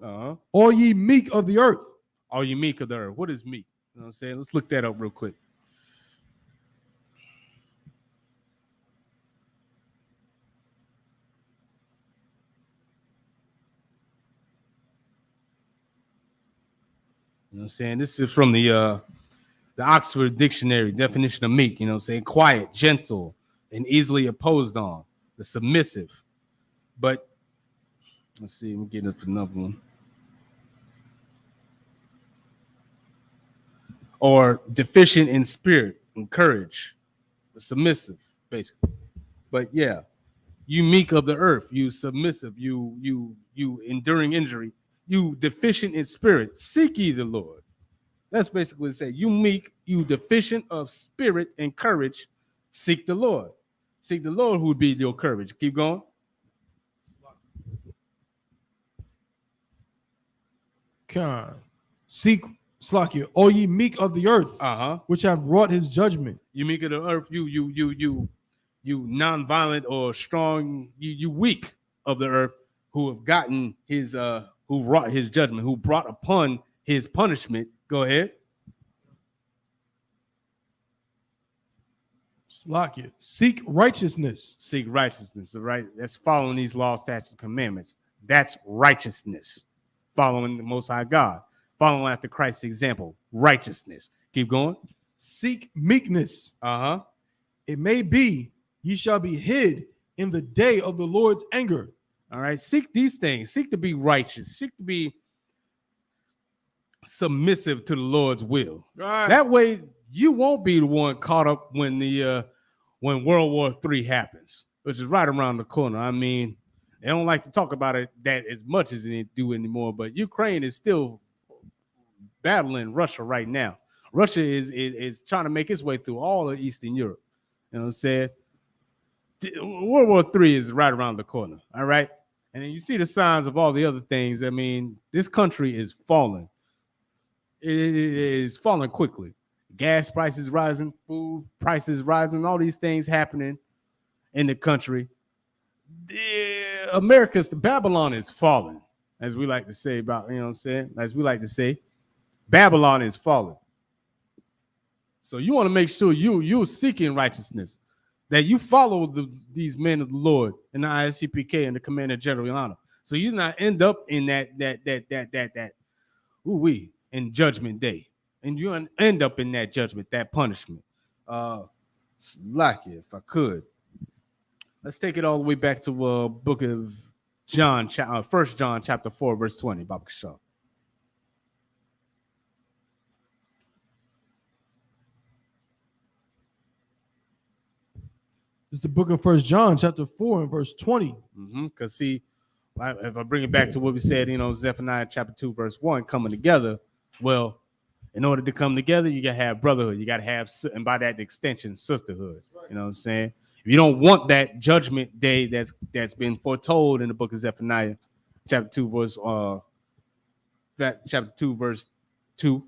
all ye meek of the earth. All ye meek of the earth. What is meek? You know what I'm saying? Let's look that up real quick. You know what I'm saying? This is from the Oxford Dictionary definition of meek. You know what I'm saying? Quiet, gentle, and easily opposed on. The submissive. But let's see, we're getting up for another one. Or deficient in spirit and courage. The submissive, basically. But yeah, you meek of the earth, you submissive, you enduring injury, you deficient in spirit, seek ye the Lord. That's basically say you meek, you deficient of spirit and courage, seek the Lord. Seek the Lord who would be your courage. Keep going. Seek, Slakia, all ye meek of the earth, which have wrought his judgment. You meek of the earth, you non-violent or strong, you weak of the earth, who have gotten his who wrought his judgment, who brought upon his punishment. Go ahead. Slakia, seek righteousness. Seek righteousness, right? That's following these laws, statutes, and commandments. That's righteousness. Following the Most High God. Following after Christ's example. Righteousness. Keep going. Seek meekness. It may be ye shall be hid in the day of the Lord's anger. All right. Seek these things. Seek to be righteous. Seek to be submissive to the Lord's will. Right. That way, you won't be the one caught up when when World War III happens, which is right around the corner. I mean, they don't like to talk about it that as much as they do anymore, but Ukraine is still battling Russia right now. Russia is trying to make its way through all of Eastern Europe. You know what I'm saying? World War III is right around the corner. All right. And then you see the signs of all the other things. I mean, this country is falling. It is falling quickly. Gas prices rising, food prices rising, all these things happening in the country. The Babylon is falling, as we like to say about, you know what I'm saying? As we like to say, Babylon is falling. So you want to make sure you're seeking righteousness, that you follow these men of the Lord and the ISUPK and the Commander General Honor. So you not end up in that in Judgment Day. And you end up in that judgment, that punishment. Like it, if I could. Let's take it all the way back to book of John, 1 John chapter 4, verse 20. Baba Kishar. It's the book of 1 John chapter 4 and verse 20. Because see, if I bring it back to what we said, you know, Zephaniah chapter 2, verse 1, coming together, well, in order to come together, you got to have brotherhood. You got to have, and by that extension, sisterhood. You know what I'm saying? If you don't want that judgment day that's been foretold in the book of Zephaniah, chapter 2, verse 2.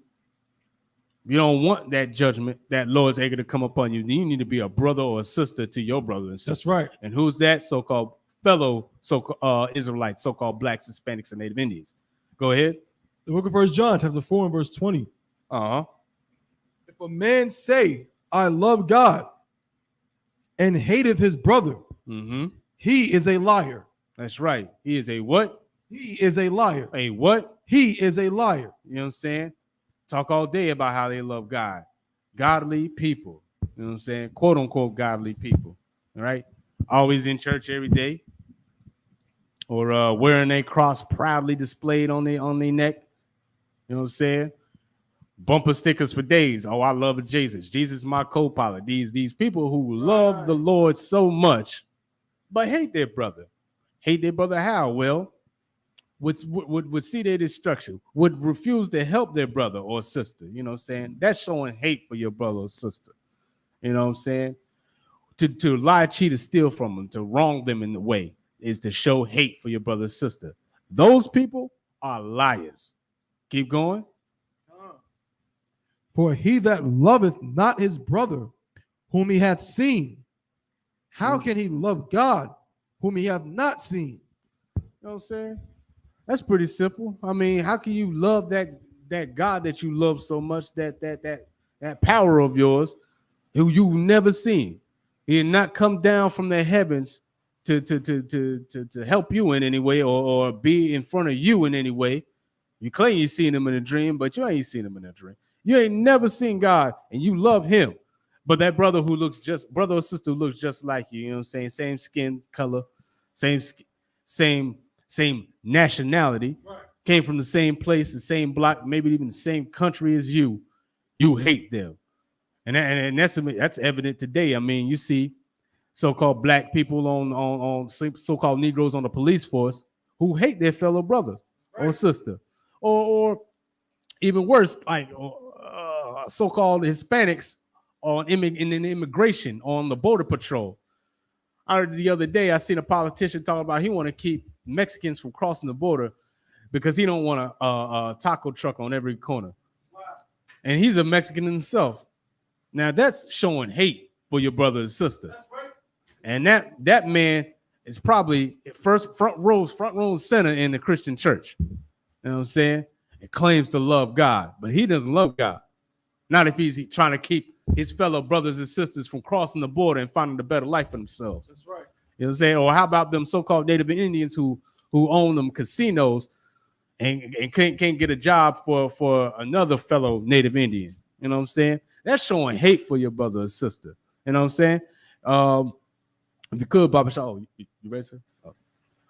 If you don't want that judgment, that Lord's anger to come upon you, then you need to be a brother or a sister to your brother and sister. That's right. And who's that? So-called fellow Israelites, so-called blacks, Hispanics, and Native Indians. Go ahead. The book of 1 John chapter 4 and verse 20. If a man say, I love God, and hateth his brother, he is a liar. That's right. He is a what? He is a liar. A what? He is a liar. You know what I'm saying? Talk all day about how they love God. Godly people. You know what I'm saying? Quote unquote godly people. All right. Always in church every day. Or wearing a cross proudly displayed on their neck. You know what I'm saying? Bumper stickers for days. Oh, I love Jesus. Jesus is my co-pilot. These people who love the Lord so much, but hate their brother. Hate their brother how? Well, would see their destruction, would refuse to help their brother or sister. You know what I'm saying? That's showing hate for your brother or sister. You know what I'm saying? To lie, cheat, or steal from them, to wrong them in the way. is to show hate for your brother or sister. Those people are liars. Keep going. For he that loveth not his brother whom he hath seen, how can he love God whom he hath not seen? You know what I'm saying? That's pretty simple. I mean, how can you love that God that you love so much, that power of yours, who you've never seen? He did not come down from the heavens to help you in any way or be in front of you in any way. You claim you seen him in a dream, but you ain't seen him in a dream. You ain't never seen God, and you love him. But that brother or sister who looks just like you, you know what I'm saying? Same skin color, same nationality, right. Came from the same place, the same block, maybe even the same country as you. You hate them. And that's evident today. I mean, you see so-called black people on so-called Negroes on the police force who hate their fellow brother or sister. Or even worse, like so-called Hispanics in immigration on the border patrol. I heard the other day, I seen a politician talk about he want to keep Mexicans from crossing the border because he don't want a taco truck on every corner. Wow. And he's a Mexican himself. Now that's showing hate for your brother and sister. That's right. And that man is probably front row center in the Christian church. You know what I'm saying? It claims to love God, but he doesn't love God. Not if he's trying to keep his fellow brothers and sisters from crossing the border and finding a better life for themselves. That's right. You know what I'm saying? Or how about them so-called Native Indians who own them casinos and can't get a job for another fellow Native Indian? You know what I'm saying? That's showing hate for your brother or sister. You know what I'm saying? If you could, Baba Shaw, you ready, sir? Oh,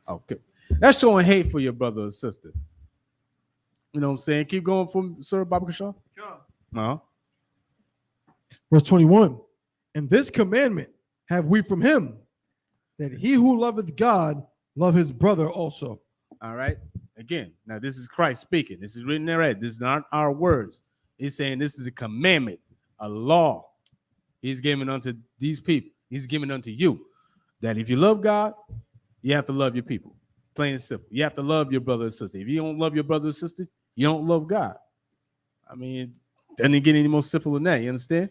okay. That's showing hate for your brother or sister. You know what I'm saying? Keep going from Sir Baba Shaw. Sure. No. Verse 21. And this commandment have we from him, that he who loveth God love his brother also. All right. Again, now this is Christ speaking. This is written there. This is not our words. He's saying this is a commandment, a law. He's given unto these people. He's given unto you that if you love God, you have to love your people. Plain and simple. You have to love your brother and sister. If you don't love your brother and sister, you don't love God. I mean, it doesn't get any more simple than that. You understand?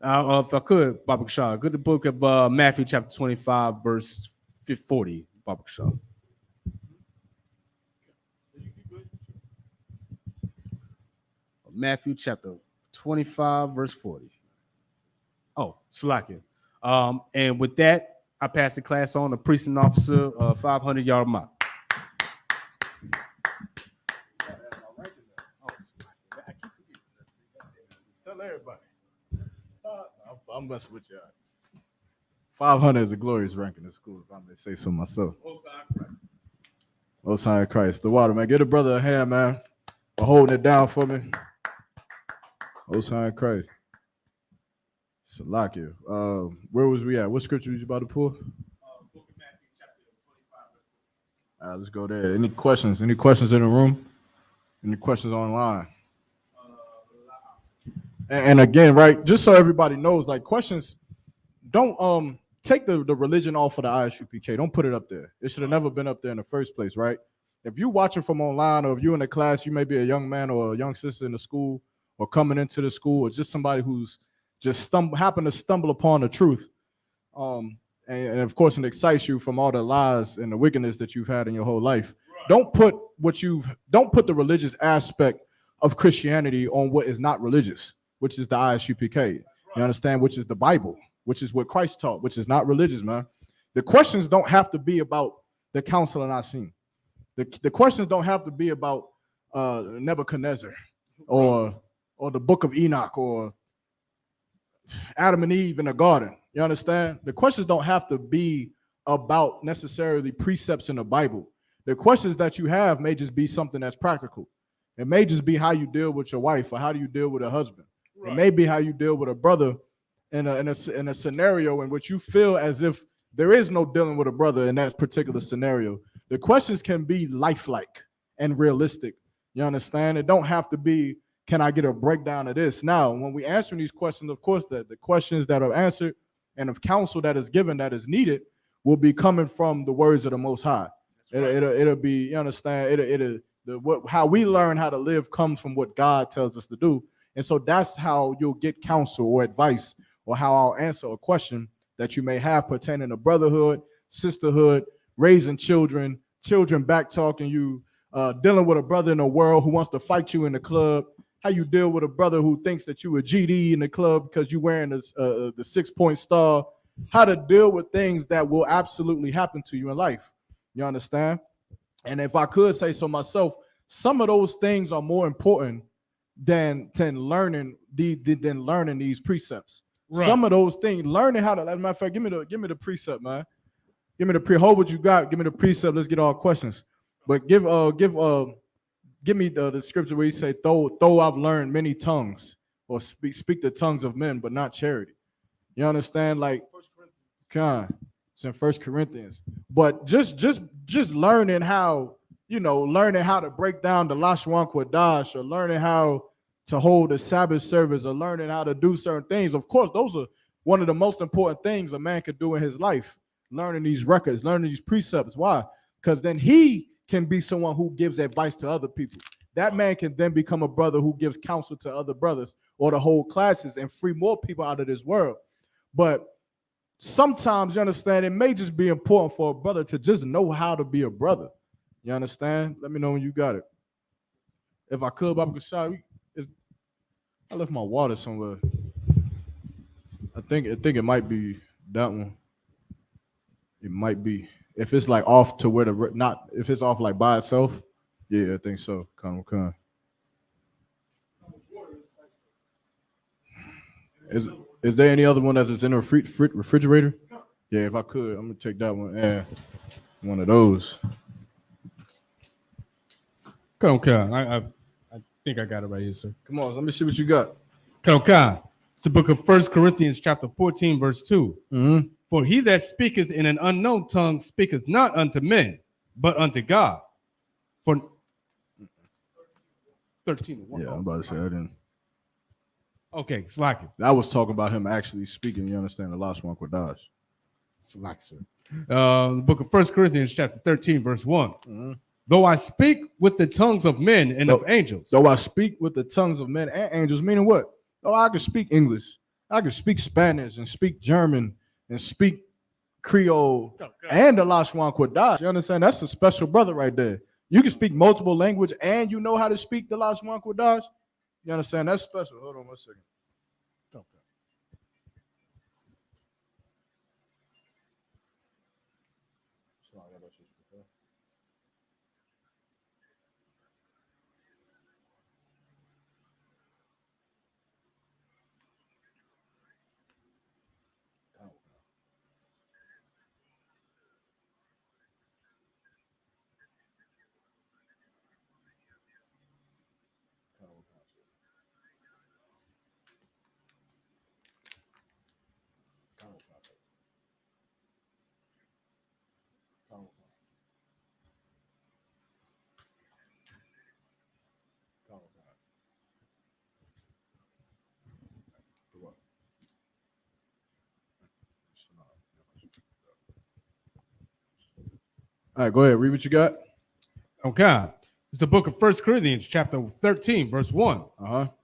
If I could, Baba Shaw, go to the book of Matthew chapter 25, verse 40, Baba Shaw. Matthew chapter 25, verse 40. Oh, Salakia. And with that, I pass the class on to precinct officer 500-yard mark. Tell everybody. I'm messing with you. 500 is a glorious rank in the school, if I may say so myself. Most High Christ. The water, man. Get a brother a hand, man, for holding it down for me. Most High Christ. Salakia. Where was we at? What scripture was you about to pull? Book of Matthew, chapter 25. All right, let's go there. Any questions? Any questions in the room? Any questions online? And again, right, just so everybody knows, like, questions, don't take the religion off of the ISUPK. Don't put it up there. It should have never been up there in the first place, right? If you're watching from online, or if you're in a class, you may be a young man or a young sister in the school, or coming into the school, or just somebody who's just happened to stumble upon the truth. And of course, it excites you from all the lies and the wickedness that you've had in your whole life. Right. Don't put the religious aspect of Christianity on what is not religious, which is the ISUPK. Right. You understand? Which is the Bible, which is what Christ taught, which is not religious, man. The questions don't have to be about the council of Nicene. The questions don't have to be about Nebuchadnezzar or the book of Enoch or Adam and Eve in the garden. You understand? The questions don't have to be about necessarily precepts in the Bible. The questions that you have may just be something that's practical. It may just be how you deal with your wife, or how do you deal with a husband. Right. It may be how you deal with a brother in a scenario in which you feel as if there is no dealing with a brother in that particular scenario. The questions can be lifelike and realistic. You understand? It don't have to be, can I get a breakdown of this? Now, when we answer these questions, of course, the questions that are answered and of counsel that is given that is needed, will be coming from the words of the Most High. It'll be, you understand? How we learn how to live comes from what God tells us to do. And so that's how you'll get counsel or advice, or how I'll answer a question that you may have pertaining to brotherhood, sisterhood, raising children, back talking you, dealing with a brother in the world who wants to fight you in the club, how you deal with a brother who thinks that you a GD in the club because you're wearing the 6-point star, how to deal with things that will absolutely happen to you in life. You understand? And if I could say so myself, some of those things are more important than learning these precepts. Right. Some of those things, learning how to, as a matter of fact, give me the precept, man. Give me the hold what you got. Give me the precept. Let's get all questions. But give me the scripture where you say, though I've learned many tongues, or speak the tongues of men, but not charity. You understand? Like, it's in 1 Corinthians. But just learning how, learning how to break down the Lashwan Kwadash, or learning how to hold a Sabbath service, or learning how to do certain things. Of course, those are one of the most important things a man could do in his life. Learning these records, learning these precepts. Why? Because then he can be someone who gives advice to other people. That man can then become a brother who gives counsel to other brothers, or the whole classes, and free more people out of this world. But sometimes, you understand, it may just be important for a brother to just know how to be a brother. You understand? Let me know when you got it. If I could, Baba Kashai, I left my water somewhere. I think it might be that one. It might be. If it's like off to where if it's off like by itself, yeah, I think so. Come. Is there any other one that's in the refrigerator? Yeah, if I could, I'm gonna take that one. Yeah, one of those. Come. I think I got it right here, sir. Come on, let me see what you got. Come. It's the book of 1 Corinthians chapter 14, verse 2. Mm-hmm. For he that speaketh in an unknown tongue speaketh not unto men, but unto God. For 13. Yeah, I'm about to say I didn't. Okay, slack it. I was talking about him actually speaking. You understand? The last one, Kwadash. Slack, sir. The book of 1 Corinthians chapter 13, verse 1. Mm-hmm. Though I speak with the tongues of men and of angels. Though I speak with the tongues of men and angels, meaning what? Oh, I can speak English. I can speak Spanish and speak German and speak Creole and the Lashwan Kwadash. You understand? That's a special brother right there. You can speak multiple language and you know how to speak the Lashwan Kwadash. You understand? That's special. Hold on one second. All right, go ahead. Read what you got. Okay. It's the book of 1 Corinthians chapter 13, verse 1.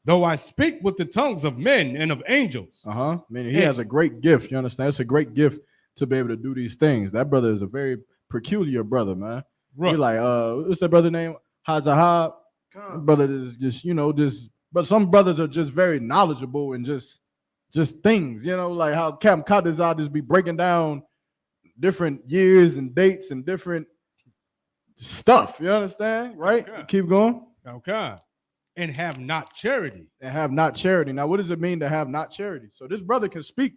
Though I speak with the tongues of men and of angels. Meaning he has a great gift. You understand? It's a great gift to be able to do these things. That brother is a very peculiar brother, man. Right. He's like, what's that brother name? Hazahab. Brother is just, but some brothers are just very knowledgeable and just things, like how Captain Kadazar just be breaking down different years and dates and different stuff. You understand? Right? Okay. Keep going. Okay. And have not charity. Now, what does it mean to have not charity? So this brother can speak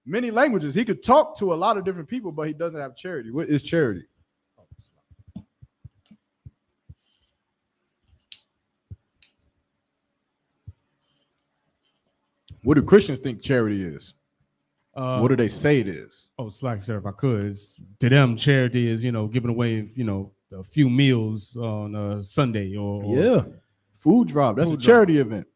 many languages. He could talk to a lot of different people, but he doesn't have charity. What is charity? What do Christians think charity is? What do they say it is? Oh, slack, sir, if I could. To them, charity is, giving away, a few meals on Sunday or food drop. That's a charity event.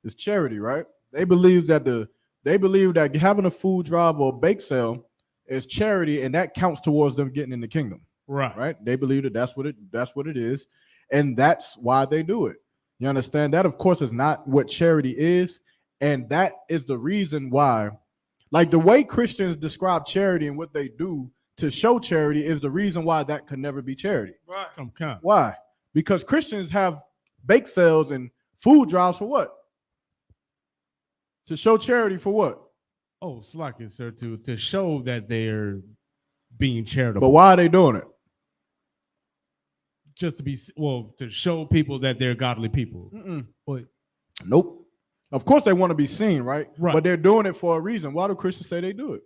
It's charity, right? They believe that having a food drive or a bake sale is charity, and that counts towards them getting in the kingdom. Right. Right? They believe that that's what it is, and that's why they do it. You understand? That, of course, is not what charity is, and that is the reason why, like the way Christians describe charity and what they do to show charity is the reason why that could never be charity. Right. Come. Why? Because Christians have bake sales and food drives for what? To show charity for what? Oh, Slacky, sir, to show that they're being charitable. But why are they doing it? Just to show people that they're godly people. But Nope. Of course they want to be seen, right? Right. But they're doing it for a reason. Why do Christians say they do it?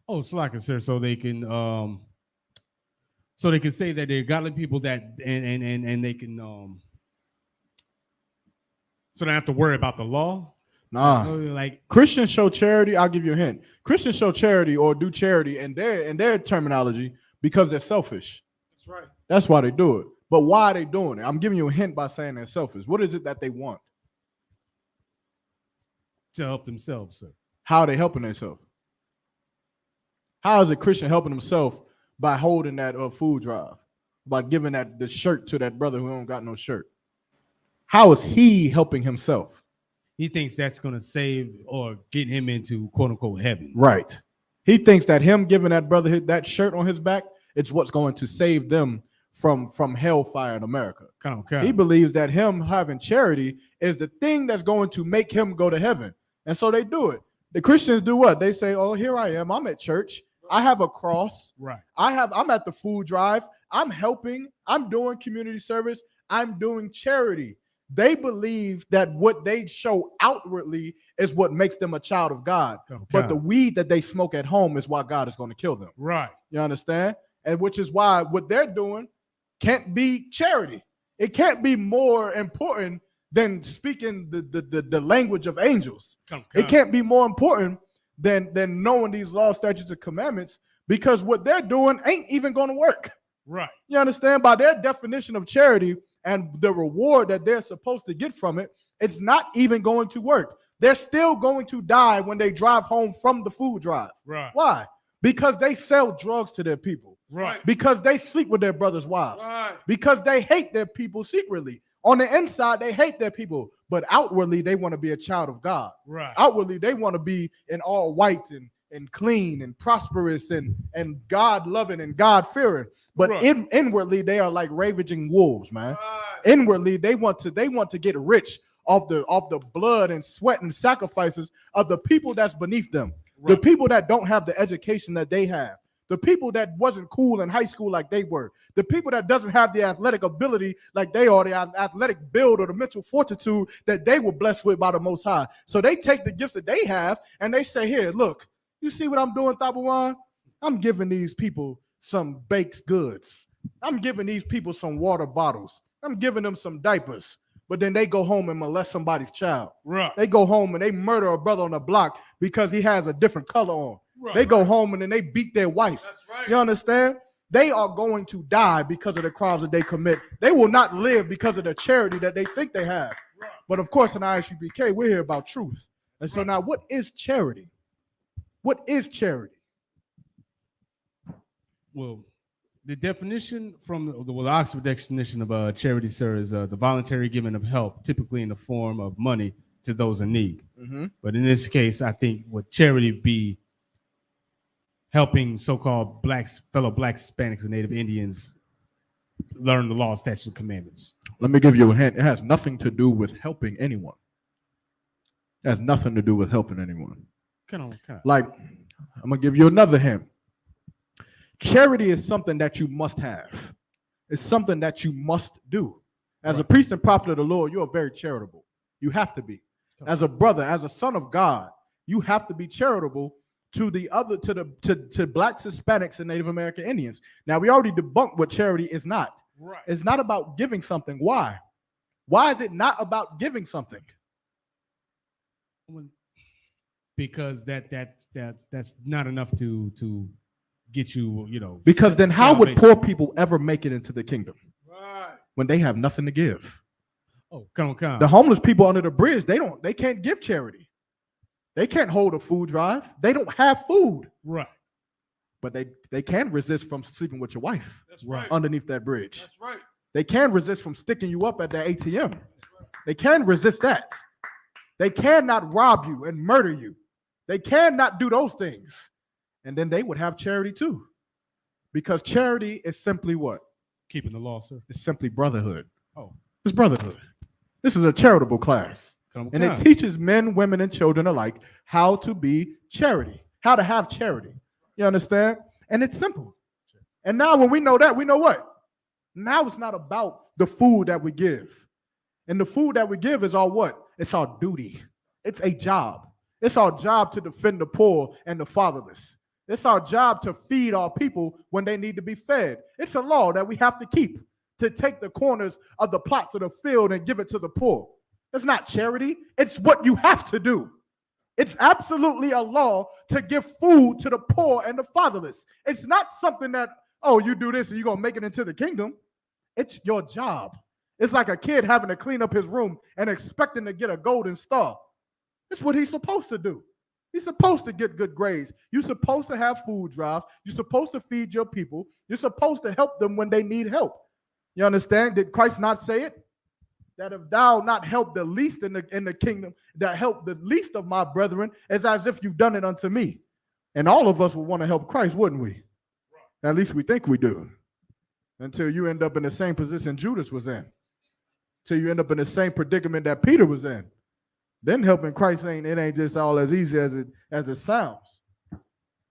oh, Slacky, sir, so they can say that they're godly people that and they can so they don't have to worry about the law. Nah. Like Christians show charity. I'll give you a hint. Christians show charity or do charity in their terminology because they're selfish. That's right. That's why they do it. But why are they doing it? I'm giving you a hint by saying they're selfish. What is it that they want? to help themselves, sir. How are they helping themselves? How is a Christian helping himself by holding that food drive? By giving the shirt to that brother who don't got no shirt? How is he helping himself? He thinks that's going to save or get him into quote unquote heaven. Right. He thinks that him giving that brother that shirt on his back, it's what's going to save them from hellfire in America. Okay. He believes that him having charity is the thing that's going to make him go to heaven. And so they do it. The Christians do what? They say, oh, here I am. I'm at church. I have a cross. Right. I'm at the food drive. I'm helping. I'm doing community service. I'm doing charity. They believe that what they show outwardly is what makes them a child of God. Okay. But the weed that they smoke at home is why God is going to kill them. Right. You understand? And which is why what they're doing can't be charity. It can't be more important than speaking the language of angels. It can't be more important than knowing these laws, statutes, and commandments, because what they're doing ain't even going to work. Right. You understand? By their definition of charity and the reward that they're supposed to get from it, it's not even going to work. They're still going to die when they drive home from the food drive. Right. Why? Because they sell drugs to their people. Right. Because they sleep with their brothers' wives. Right. Because they hate their people secretly. On the inside, they hate their people, but outwardly, they want to be a child of God. Right. Outwardly, they want to be in all white and clean and prosperous and God-loving and God-fearing. But Right. Inwardly, they are like ravaging wolves, man. Right. Inwardly, they want to get rich off the blood and sweat and sacrifices of the people that's beneath them. Right. The people that don't have the education that they have. The people that wasn't cool in high school like they were. The people that doesn't have the athletic ability like they are, the athletic build or the mental fortitude that they were blessed with by the Most High. So they take the gifts that they have and they say, here, look, you see what I'm doing, Tabawan? I'm giving these people some baked goods. I'm giving these people some water bottles. I'm giving them some diapers. But then they go home and molest somebody's child. Right. They go home and they murder a brother on the block because he has a different color on. Right. They go home and then they beat their wife. That's right. You understand? They are going to die because of the crimes that they commit. They will not live because of the charity that they think they have. Right. But of course, in ISUPK, we're here about truth. And so now, what is charity? What is charity? Well, the definition from the Oxford definition of charity, sir, is the voluntary giving of help, typically in the form of money to those in need. Mm-hmm. But in this case, I think what charity be helping so-called fellow blacks, Hispanics, and Native Indians learn the law, statutes, and commandments. Let me give you a hint. It has nothing to do with helping anyone. It has nothing to do with helping anyone. Come on. Like, I'm going to give you another hint. Charity is something that you must have. It's something that you must do. As a priest and prophet of the Lord, you are very charitable. You have to be. As a brother, as a son of God, you have to be charitable to to blacks, Hispanics, and Native American Indians. Now, we already debunked what charity is not. Right. It's not about giving something. Why? Why is it not about giving something? Because that's not enough to get you, Because then how would salvation. poor people ever make it into the kingdom Right. when they have nothing to give? Oh, come on. The homeless people under the bridge, they can't give charity. They can't hold a food drive. They don't have food. Right. But they can resist from sleeping with your wife. That's right. Underneath that bridge. That's right. They can resist from sticking you up at the ATM. They can resist that. They cannot rob you and murder you. They cannot do those things. And then they would have charity too. Because charity is simply what? Keeping the law, sir. It's simply brotherhood. Oh. It's brotherhood. This is a charitable class. And it teaches men, women, and children alike how to be charity, how to have charity. You understand? And it's simple. And now when we know that, we know what? Now it's not about the food that we give. And the food that we give is our what? It's our duty. It's a job. It's our job to defend the poor and the fatherless. It's our job to feed our people when they need to be fed. It's a law that we have to keep, to take the corners of the plots of the field and give it to the poor. It's not charity. It's what you have to do. It's absolutely a law to give food to the poor and the fatherless. It's not something that, oh, you do this and you're going to make it into the kingdom. It's your job. It's like a kid having to clean up his room and expecting to get a golden star. It's what he's supposed to do. He's supposed to get good grades. You're supposed to have food drives. You're supposed to feed your people. You're supposed to help them when they need help. You understand? Did Christ not say it? That if thou not help the least in the kingdom, that help the least of my brethren, is as if you've done it unto me. And all of us would want to help Christ, wouldn't we? At least we think we do. Until you end up in the same position Judas was in. Till you end up in the same predicament that Peter was in. Then helping Christ ain't just all as easy as it sounds.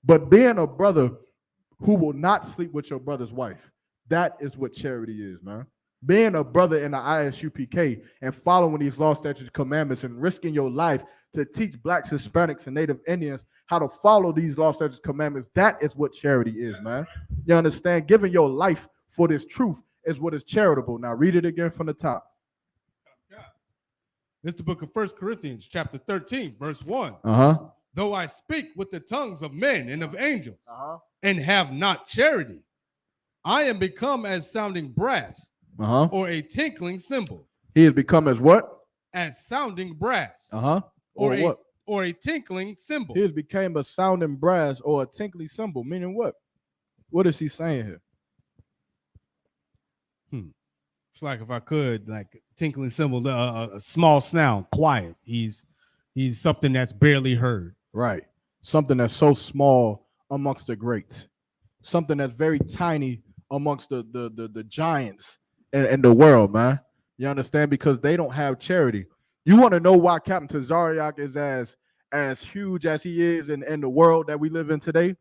But being a brother who will not sleep with your brother's wife, that is what charity is, man. Being a brother in the Isupk and following these law, statutes, commandments, and risking your life to teach blacks, Hispanics, and Native Indians how to follow these law, statutes, commandments, that is what charity is, man. You understand? Giving your life for this truth is what is charitable. Now read it again from the top. This is the book of 1 Corinthians, chapter 13, verse 1. Though I speak with the tongues of men and of angels and have not charity, I am become as sounding brass or a tinkling cymbal. He has become as what? As sounding brass. Or what? Or a tinkling cymbal. He has become a sounding brass or a tinkling cymbal, meaning what? What is he saying here? It's like if I could, like tinkling cymbal, a small sound, quiet. He's something that's barely heard. Right. Something that's so small amongst the greats. Something that's very tiny amongst the giants in the world, man. You understand? Because they don't have charity. You want to know why Captain Tazariak is as huge as he is in the world that we live in today?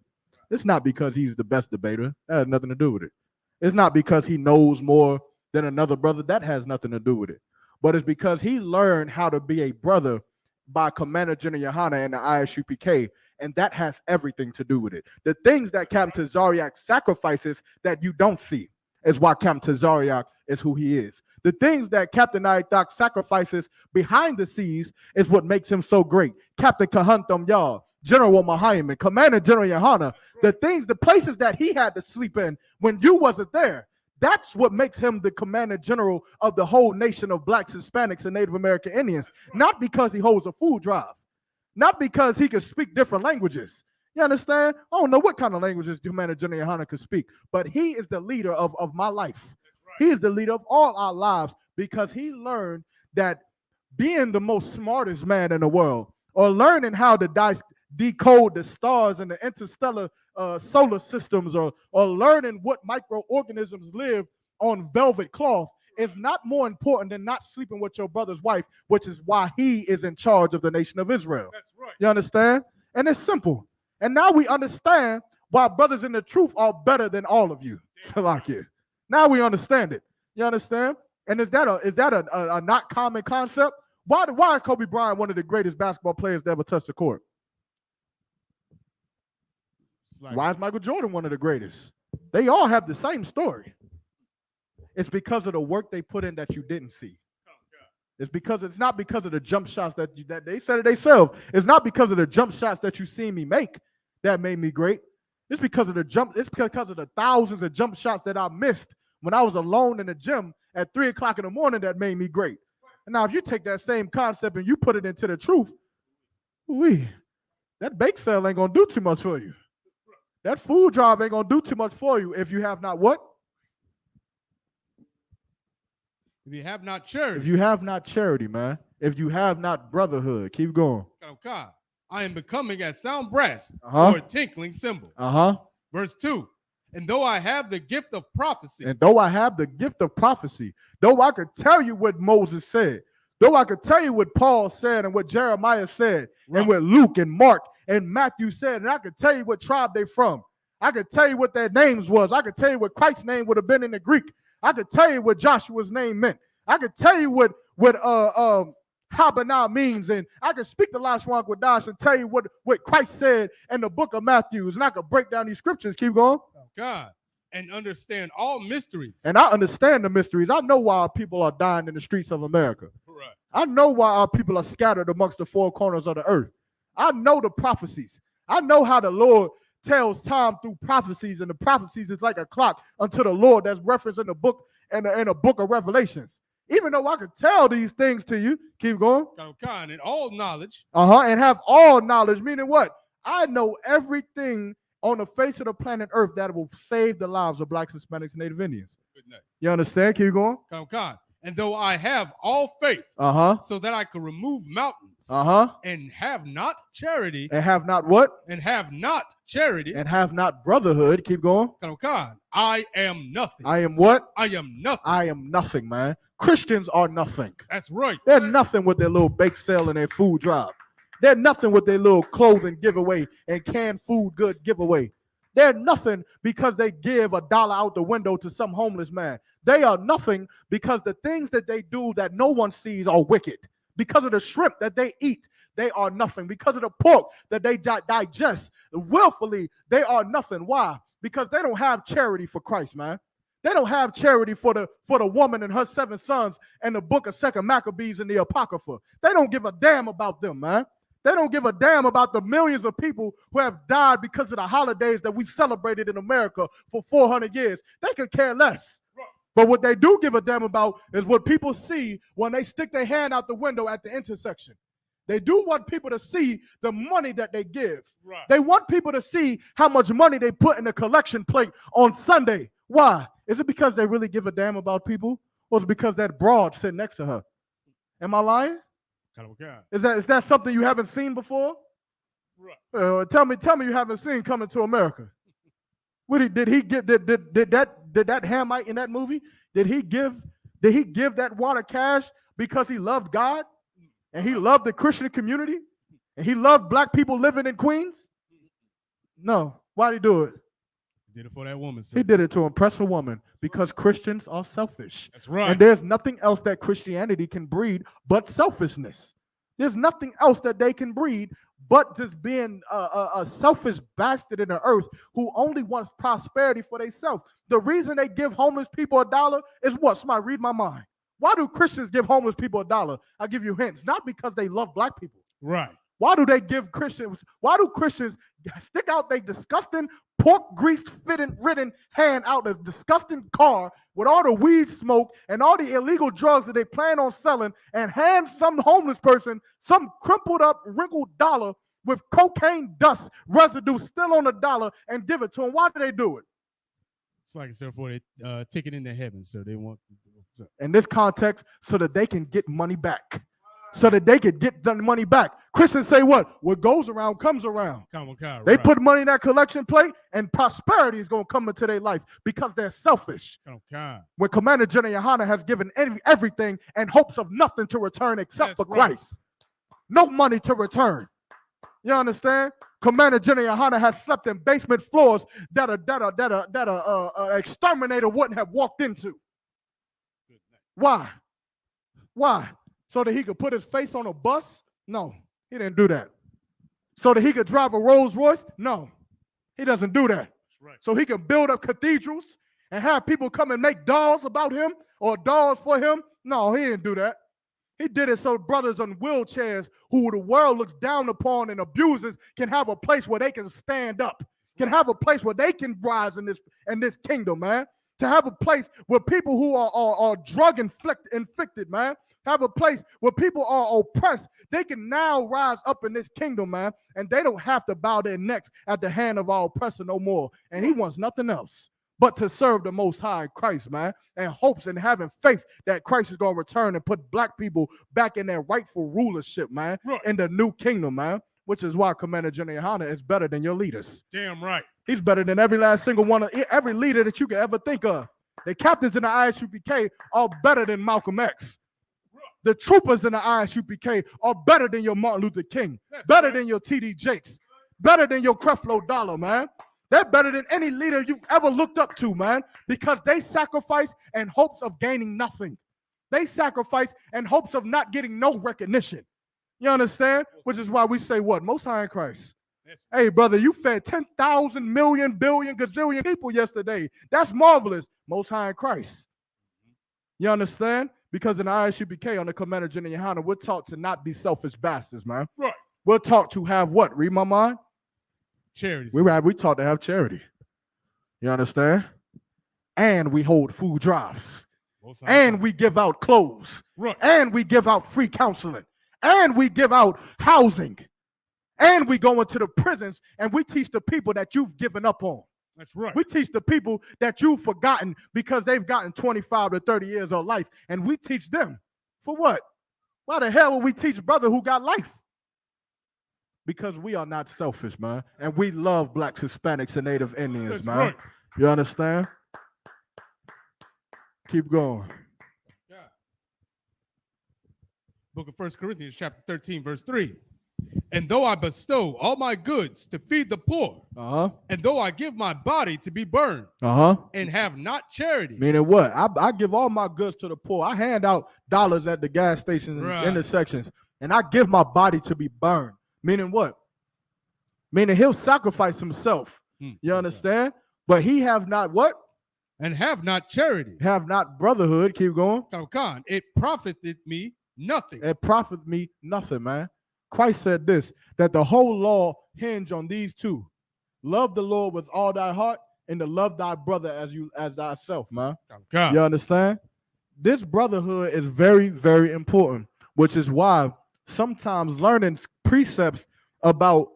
It's not because he's the best debater. That has nothing to do with it. It's not because he knows more than another brother. That has nothing to do with it. But it's because he learned how to be a brother by Commander General Yohana and the Isupk, and that has everything to do with it. The things that Captain Tazariak sacrifices that you don't see is why Captain Tazariak is who he is. The things that Captain Ayatak sacrifices behind the scenes is what makes him so great. Captain Kahantam Yar, General Mahayaman, Commander General Yohana, the things, the places that he had to sleep in when you wasn't there, that's what makes him the commander general of the whole nation of blacks, Hispanics, and Native American Indians. Not because he holds a food drive. Not because he can speak different languages. You understand? I don't know what kind of languages Commander General Yohana could speak, but he is the leader of my life. He is the leader of all our lives because he learned that being the most smartest man in the world, or learning how to decode the stars and the interstellar solar systems, or learning what microorganisms live on velvet cloth, is not more important than not sleeping with your brother's wife, which is why he is in charge of the nation of Israel. That's right. You understand? And it's simple. And now we understand why brothers in the truth are better than all of you. Now we understand it. You understand? And is that a not common concept? Why is Kobe Bryant one of the greatest basketball players to ever touch the court? Why is Michael Jordan one of the greatest? They all have the same story. It's because of the work they put in that you didn't see. It's not because of the jump shots that they said it themselves. It's not because of the jump shots that you see me make that made me great. It's because of the thousands of jump shots that I missed when I was alone in the gym at 3 o'clock in the morning that made me great. And now if you take that same concept and you put it into the truth, That bake sale ain't gonna do too much for you. That food drive ain't gonna do too much for you if you have not what? If you have not charity. If you have not charity, man. If you have not brotherhood. Keep going. God, I am becoming as sound brass Uh-huh. or a tinkling cymbal. Uh-huh. Verse 2. And though I have the gift of prophecy. And though I have the gift of prophecy, though I could tell you what Moses said, though I could tell you what Paul said and what Jeremiah said, and what Luke and Mark and Matthew said, and I could tell you what tribe they from. I could tell you what their names was. I could tell you what Christ's name would have been in the Greek. I could tell you what Joshua's name meant. I could tell you what Habanah means, and I could speak the Lashwan Quadash and tell you what Christ said in the book of Matthew, and I could break down these scriptures. Keep going. God, and understand all mysteries. And I understand the mysteries. I know why our people are dying in the streets of America. Right. I know why our people are scattered amongst the four corners of the earth. I know the prophecies. I know how the Lord tells time through prophecies, and the prophecies is like a clock unto the Lord that's referenced in the book and in the book of Revelations. Even though I could tell these things to you, keep going. God, and all knowledge. And have all knowledge, meaning what? I know everything on the face of the planet Earth that will save the lives of blacks, Hispanics, and Native Indians. You understand? Keep going. God. And though I have all faith, so that I could remove mountains, and have not charity, and have not what? And have not charity, and have not brotherhood. Keep going. God, I am nothing. I am what? I am nothing. I am nothing, man. Christians are nothing. That's right. They're nothing with their little bake sale and their food drive. They're nothing with their little clothing giveaway and canned food good giveaway. They're nothing because they give $1 out the window to some homeless man. They are nothing because the things that they do that no one sees are wicked. Because of the shrimp that they eat, they are nothing. Because of the pork that they digest willfully, they are nothing. Why? Because they don't have charity for Christ, man. They don't have charity for the woman and her 7 sons and the book of 2 Maccabees and the Apocrypha. They don't give a damn about them, man. They don't give a damn about the millions of people who have died because of the holidays that we celebrated in America for 400 years. They could care less. But what they do give a damn about is what people see when they stick their hand out the window at the intersection. They do want people to see the money that they give. Right. They want people to see how much money they put in the collection plate on Sunday. Why? Is it because they really give a damn about people? Or is it because that broad sitting next to her? Am I lying? Is that something you haven't seen before? Right. Tell me you haven't seen Coming to America. Did that Hamite in that movie? Did he give that water cash because he loved God and he loved the Christian community and he loved black people living in Queens? No. Why did he do it? He did it for that woman, sir. He did it to impress a woman because Christians are selfish. That's right. And there's nothing else that Christianity can breed but selfishness. There's nothing else that they can breed but just being a selfish bastard in the earth who only wants prosperity for themselves. The reason they give homeless people $1 is what? Somebody read my mind. Why do Christians give homeless people $1? I'll give you hints. Not because they love black people. Right. Why do Christians stick out their disgusting pork grease ridden hand out a disgusting car with all the weed smoke and all the illegal drugs that they plan on selling and hand some homeless person some crumpled up, wrinkled dollar with cocaine dust residue still on the dollar and give it to them? Why do they do it? It's like, sir, for a ticket into heaven, sir. They want, in this context, so that they can get money back. So that they could get the money back. Christians say what? What goes around comes around. They put money in that collection plate and prosperity is going to come into their life because they're selfish. When Commander General Yohana has given everything and hopes of nothing to return except for Christ. No money to return. You understand? Commander General Yohana has slept in basement floors that an exterminator wouldn't have walked into. Why? Why? So that he could put his face on a bus? No, he didn't do that. So that he could drive a Rolls Royce? No, he doesn't do that. Right. So he can build up cathedrals and have people come and make dolls about him or dolls for him? No, he didn't do that. He did it so brothers on wheelchairs who the world looks down upon and abuses can have a place where they can stand up, can have a place where they can rise in this kingdom, man. To have a place where people who are drug inflicted, man, have a place where people are oppressed, they can now rise up in this kingdom, man, and they don't have to bow their necks at the hand of our oppressor no more. And he wants nothing else but to serve the Most High Christ, man, and hopes and having faith that Christ is going to return and put black people back in their rightful rulership, man, in the new kingdom, man, which is why Commander General Hunter is better than your leaders. Damn right. He's better than every last single one of every leader that you can ever think of. The captains in the ISUPK are better than Malcolm X. The troopers in the ISUPK are better than your Martin Luther King, better than your T.D. Jakes, better than your Creflo Dollar, man. They're better than any leader you've ever looked up to, man, because they sacrifice in hopes of gaining nothing. They sacrifice in hopes of not getting no recognition. You understand? Which is why we say what? Most High in Christ. Hey, brother, you fed 10,000 million, billion, gazillion people yesterday. That's marvelous. Most High in Christ. You understand? Because in the ISUPK on the Commander General Yohana, we're taught to not be selfish bastards, man. Right. We're taught to have what? Read my mind? Charity. We taught to have charity. You understand? And we hold food drives. And we give out clothes. Right. And we give out free counseling. And we give out housing. And we go into the prisons and we teach the people that you've given up on. That's right. We teach the people that you've forgotten because they've gotten 25 to 30 years of life. And we teach them. For what? Why the hell would we teach brother who got life? Because we are not selfish, man. And we love blacks, Hispanics, and Native Indians, That's man. right. You understand? Keep going. Yeah. Book of 1 Corinthians chapter 13, verse 3. And though I bestow all my goods to feed the poor, and though I give my body to be burned, and have not charity. Meaning what? I give all my goods to the poor. I hand out dollars at the gas stations and intersections, and I give my body to be burned. Meaning what? Meaning he'll sacrifice himself. You understand? But he have not what? And have not charity. Have not brotherhood. Keep going. It profiteth me nothing. It profiteth me nothing, man. Christ said this, that the whole law hinge on these two. Love the Lord with all thy heart and to love thy brother as thyself, man. You understand? This brotherhood is very, very important, which is why sometimes learning precepts about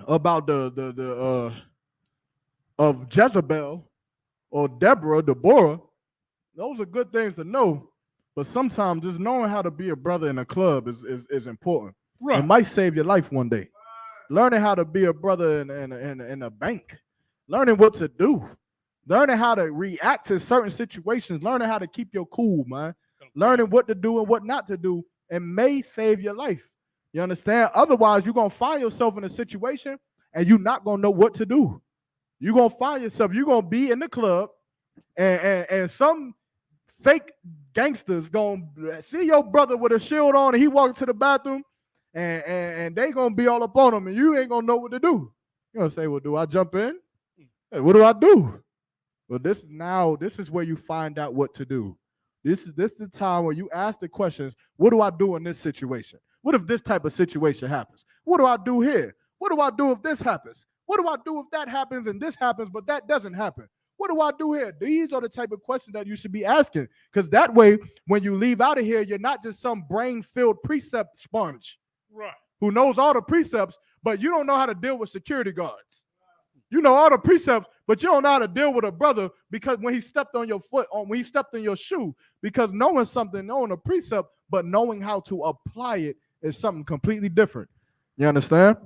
the of Jezebel or Deborah, those are good things to know. But sometimes just knowing how to be a brother in a club is important. Right. It might save your life one day. Learning how to be a brother in a bank. Learning what to do. Learning how to react to certain situations. Learning how to keep your cool, man. Learning what to do and what not to do. It may save your life. You understand? Otherwise, you're going to find yourself in a situation and you're not going to know what to do. You're going to find yourself, you're going to be in the club and some fake gangsters going to see your brother with a shield on and he walking to the bathroom and they going to be all up on him and you ain't going to know what to do. You're going to say, well, do I jump in? Hey, what do I do? Well, this is where you find out what to do. This is the time where you ask the questions, what do I do in this situation? What if this type of situation happens? What do I do here? What do I do if this happens? What do I do if that happens and this happens, but that doesn't happen? What do I do here? These are the type of questions that you should be asking, because that way, when you leave out of here, you're not just some brain-filled precept sponge who knows all the precepts, but you don't know how to deal with security guards. You know all the precepts, but you don't know how to deal with a brother because when he stepped on your foot, when he stepped in your shoe, because knowing something, knowing a precept, but knowing how to apply it is something completely different. You understand?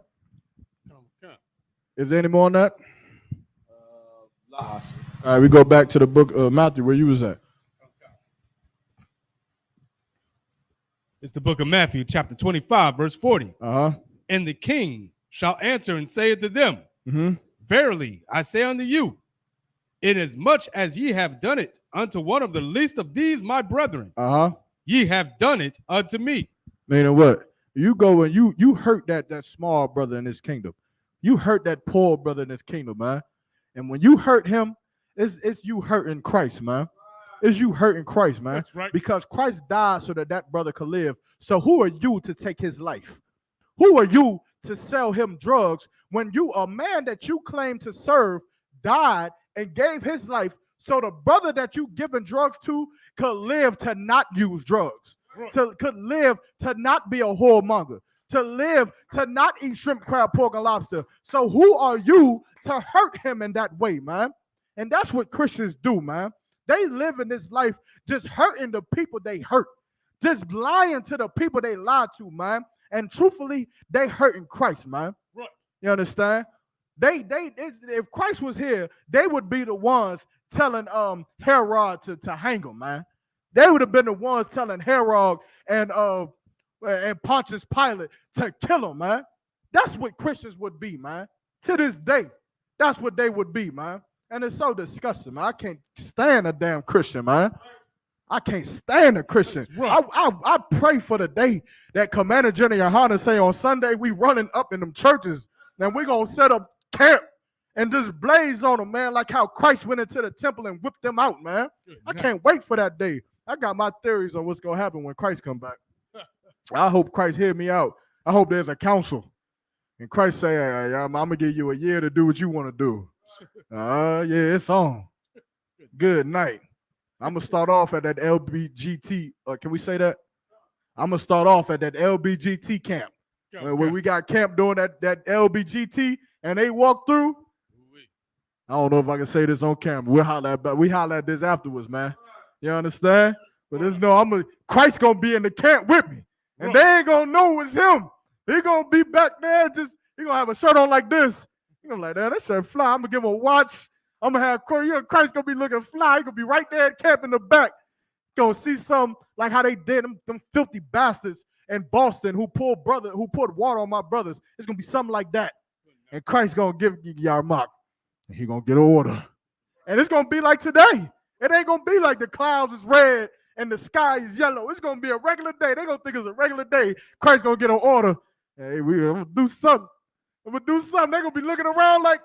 Is there any more on that? All right, we go back to the book of Matthew, where you was at. It's the book of Matthew, chapter 25, verse 40. And the king shall answer and say unto them, Verily, I say unto you, inasmuch as ye have done it unto one of the least of these my brethren, ye have done it unto me. Meaning what? You go and you hurt that small brother in this kingdom. You hurt that poor brother in this kingdom, man. And when you hurt him, it's you hurting Christ, man. It's you hurting Christ, man. That's right. Because Christ died so that brother could live. So who are you to take his life? Who are you to sell him drugs when a man that you claim to serve died and gave his life So the brother that you giving drugs to could live to not use drugs, could live to not be a whoremonger, to live to not eat shrimp, crab, pork, and lobster. So who are you to hurt him in that way, man? And that's what Christians do, man. They live in this life just hurting the people they hurt, just lying to the people they lied to, man. And truthfully, they hurting Christ, man. Right. You understand? If Christ was here, they would be the ones telling Herod to hang him, man. They would have been the ones telling Herod and Pontius Pilate to kill him, man. That's what Christians would be, man. To this day, that's what they would be, man. And it's so disgusting, man. I can't stand a damn Christian, man. I can't stand a Christian. Right. I pray for the day that Commander General Yohana say on Sunday we running up in them churches and we gonna set up camp and just blaze on them, man, like how Christ went into the temple and whipped them out, man. I can't wait for that day. I got my theories on what's gonna happen when Christ come back. I hope Christ hear me out. I hope there's a council. And Christ say, hey, I'm gonna give you a year to do what you want to do. Yeah, it's on. Good night. I'm gonna start off at that LBGT. Can we say that? I'm gonna start off at that LBGT camp. Where we got camp doing that LBGT and they walk through. I don't know if I can say this on camera. We holler at this afterwards, man. You understand? But there's no, Christ gonna be in the camp with me. And they ain't gonna know it's him. He gonna be back there, he gonna have a shirt on like this. He gonna be like, that shirt fly. I'm gonna give him a watch. I'm gonna have Christ gonna be looking fly. He gonna be right there at camp in the back. Gonna see some like how they did them filthy bastards in Boston who poured water on my brothers. It's gonna be something like that. And Christ gonna give Yarmak. And he gonna get an order. And it's gonna be like today. It ain't gonna be like the clouds is red and the sky is yellow. It's gonna be a regular day. They gonna think it's a regular day. Christ gonna get an order. Hey, I'm gonna do something. They're gonna be looking around like,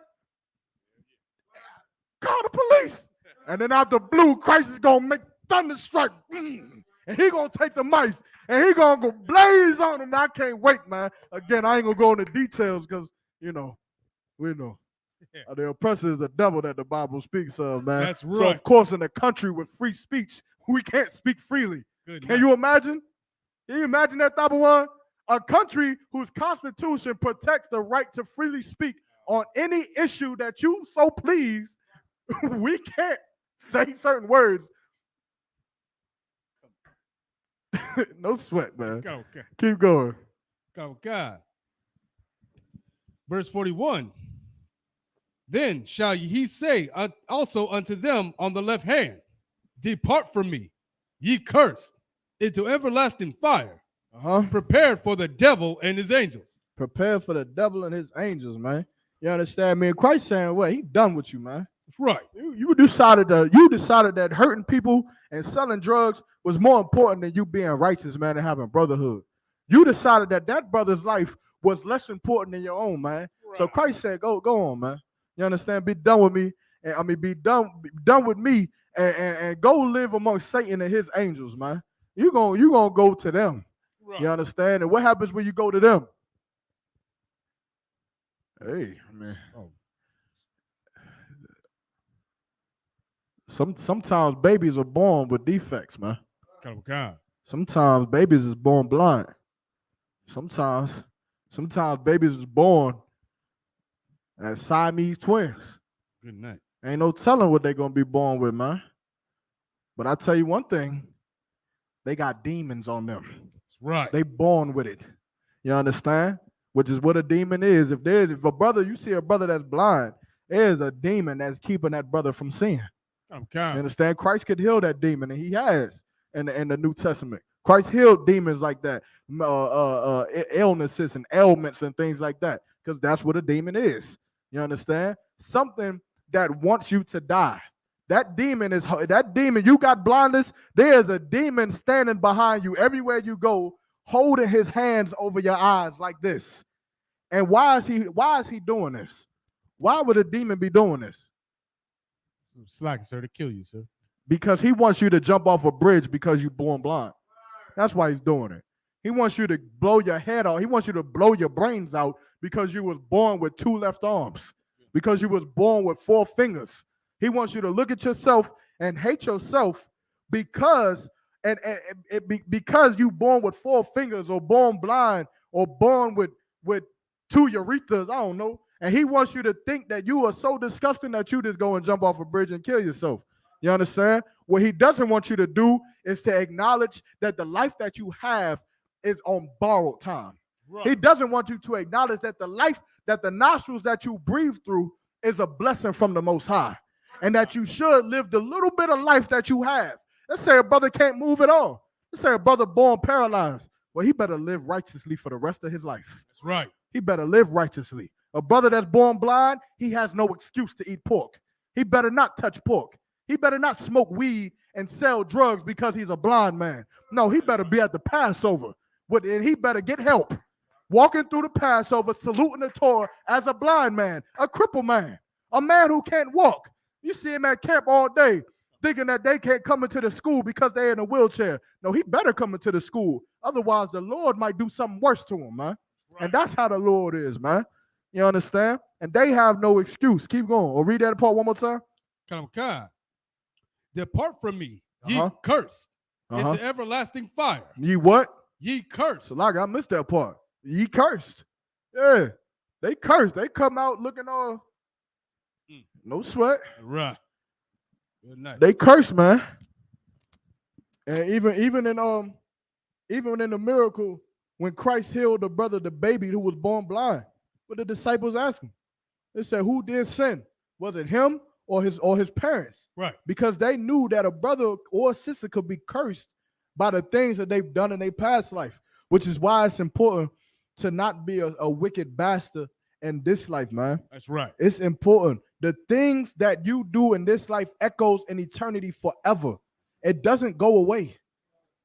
call the police. And then out the blue, Christ is gonna make thunder strike. And he gonna take the mice and he gonna go blaze on them. I can't wait, man. Again, I ain't gonna go into details because we know. The oppressor is the devil that the Bible speaks of, man. That's right. So of course, in a country with free speech, we can't speak freely. Can you imagine? Can you imagine that, type of one? A country whose constitution protects the right to freely speak on any issue that you so please, we can't say certain words. No sweat, man. Okay. Keep going. Oh, God. Verse 41. Then shall he say also unto them on the left hand, depart from me, ye cursed, into everlasting fire, prepared for the devil and his angels. Prepared for the devil and his angels, man. You understand me? And Christ saying, well, he done with you, man. That's right. You decided that hurting people and selling drugs was more important than you being righteous, man, and having brotherhood. You decided that brother's life was less important than your own, man. Right. So Christ said, go on, man. You understand? Be done with me. Be done with me and go live amongst Satan and his angels, man. You gonna go to them. Right. You understand? And what happens when you go to them? Hey, man. Sometimes babies are born with defects, man. Oh, God. Sometimes babies is born blind. Sometimes babies is born as Siamese twins. Good night. Ain't no telling what they're gonna be born with, man. But I tell you one thing, they got demons on them. That's right. They born with it. You understand? Which is what a demon is. If a brother, you see a brother that's blind, there's a demon that's keeping that brother from seeing. Okay. You understand? Christ could heal that demon, and he has in the New Testament. Christ healed demons like that, illnesses and ailments and things like that, because that's what a demon is. You understand? Something that wants you to die. That demon, you got blindness, there's a demon standing behind you everywhere you go, holding his hands over your eyes like this. And why is he doing this? Why would a demon be doing this? Slack, sir, to kill you, sir. Because he wants you to jump off a bridge because you're born blind. That's why he's doing it. He wants you to blow your head off. He wants you to blow your brains out because you was born with 2 left arms, because you was born with 4 fingers. He wants you to look at yourself and hate yourself because because you born with 4 fingers or born blind or born with 2 urethras, I don't know. And he wants you to think that you are so disgusting that you just go and jump off a bridge and kill yourself. You understand? What he doesn't want you to do is to acknowledge that the life that you have is on borrowed time. Right. He doesn't want you to acknowledge that the life, that the nostrils that you breathe through is a blessing from the Most High. And that you should live the little bit of life that you have. Let's say a brother can't move at all. Let's say a brother born paralyzed. Well, he better live righteously for the rest of his life. That's right. He better live righteously. A brother that's born blind, he has no excuse to eat pork. He better not touch pork. He better not smoke weed and sell drugs because he's a blind man. No, he better be at the Passover. And he better get help. Walking through the Passover, saluting the Torah as a blind man, a crippled man, a man who can't walk. You see him at camp all day thinking that they can't come into the school because they're in a wheelchair. No, he better come into the school. Otherwise, the Lord might do something worse to him, man. Right. And that's how the Lord is, man. You understand? And they have no excuse. Keep going. Or read that part one more time. Come. Depart from me, ye cursed, into everlasting fire. Ye what? Ye cursed. So like I missed that part. Ye cursed. Yeah. They cursed. They come out looking all no sweat. Right. Good night. They cursed, man. And even in the miracle when Christ healed the baby who was born blind, what the disciples asked him. They said, who did sin? Was it him or his parents? Right. Because they knew that a brother or a sister could be cursed by the things that they've done in their past life, which is why it's important to not be a wicked bastard in this life, man. That's right. It's important. The things that you do in this life echoes in eternity forever. It doesn't go away.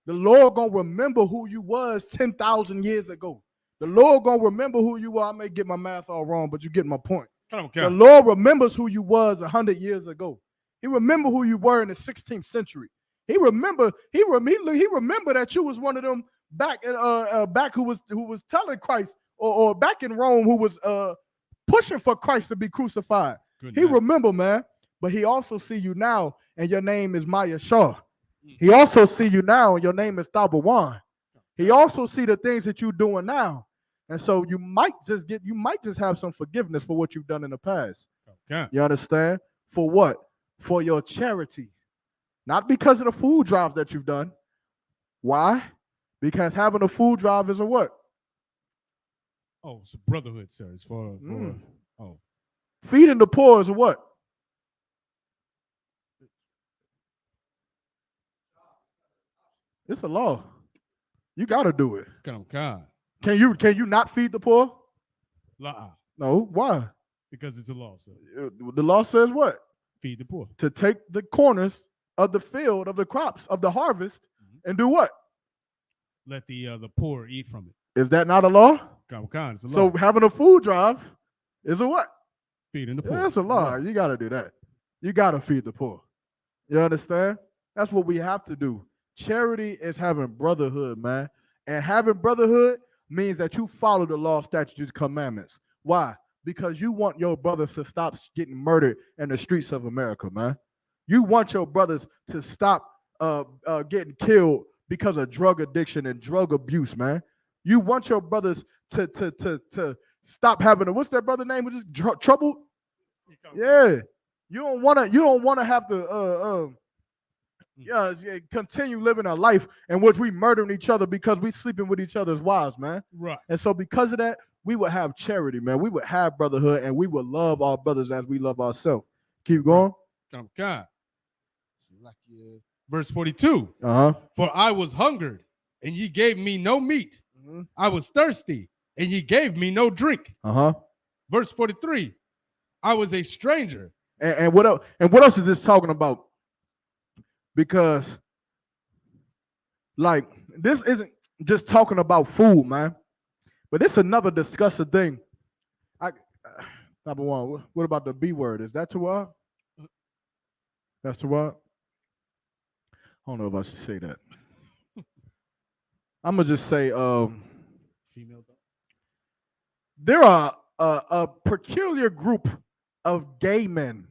The Lord gonna remember who you was 10,000 years ago. The Lord gonna remember who you are. I may get my math all wrong, but you get my point. The Lord remembers who you was 100 years ago. He remember who you were in the 16th century. He remember that you was one of them back who was telling Christ or back in Rome who was pushing for Christ to be crucified. He remember, man. But he also see you now, and your name is Maya Shaw. He also see you now, and your name is Tabawan. He also see the things that you're doing now. And so you might just have some forgiveness for what you've done in the past. Okay. You understand? For what? For your charity. Not because of the food drives that you've done. Why? Because having a food drive is a what? Oh, it's a brotherhood, sir. It's for feeding the poor is a what? It's a law. You gotta do it. Can you not feed the poor? No. Why? Because it's a law, sir. The law says what? Feed the poor. To take the corners of the field, of the crops, of the harvest, and do what? Let the poor eat from it. Is that not a law? It's a law. So having a food drive is a what? Feeding the poor. Yeah, that's a law. You got to do that. You got to feed the poor. You understand? That's what we have to do. Charity is having brotherhood, man. And having brotherhood means that you follow the law, statutes, commandments. Why? Because you want your brothers to stop getting murdered in the streets of America, man. You want your brothers to stop getting killed because of drug addiction and drug abuse, man. You want your brothers to stop having what's that brother name? Was just trouble? Yeah. You don't want to have to continue living a life in which we murdering each other because we sleeping with each other's wives, man. Right. And so because of that, we would have charity, man. We would have brotherhood, and we would love our brothers as we love ourselves. Keep going. Verse 42. For I was hungered, and ye gave me no meat. I was thirsty, and ye gave me no drink. Verse 43. I was a stranger. And what else? And what else is this talking about? Because, like, this isn't just talking about food, man. But it's another disgusting thing. Number one, what about the B word? Is that too what? That's too what? I don't know if I should say that. I'm gonna just say, female. There are a peculiar group of gay men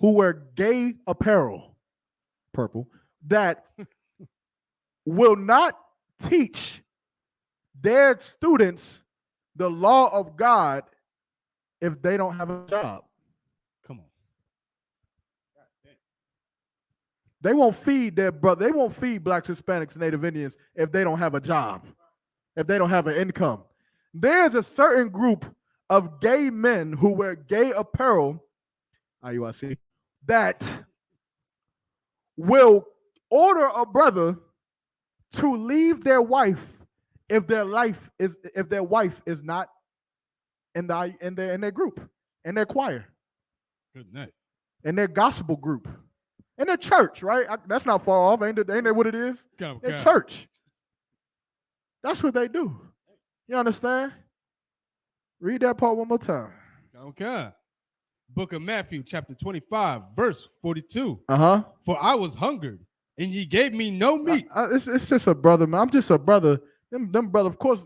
who wear gay apparel, purple, that will not teach their students the law of God if they don't have a job. Come on. They won't feed their brother. They won't feed blacks, Hispanics, and Native Indians if they don't have a job, if they don't have an income. There's a certain group of gay men who wear gay apparel, IUIC, that will order a brother to leave their wife if their wife is not in their group, in their choir, Good night. in their gospel group, in their church, right? That's not far off. Ain't that what it is? Come In church. That's what they do. You understand? Read that part one more time. Okay. Book of Matthew, chapter 25, verse 42. Uh-huh. For I was hungered, and ye gave me no meat. It's just a brother, man. I'm just a brother. Them brother, of course,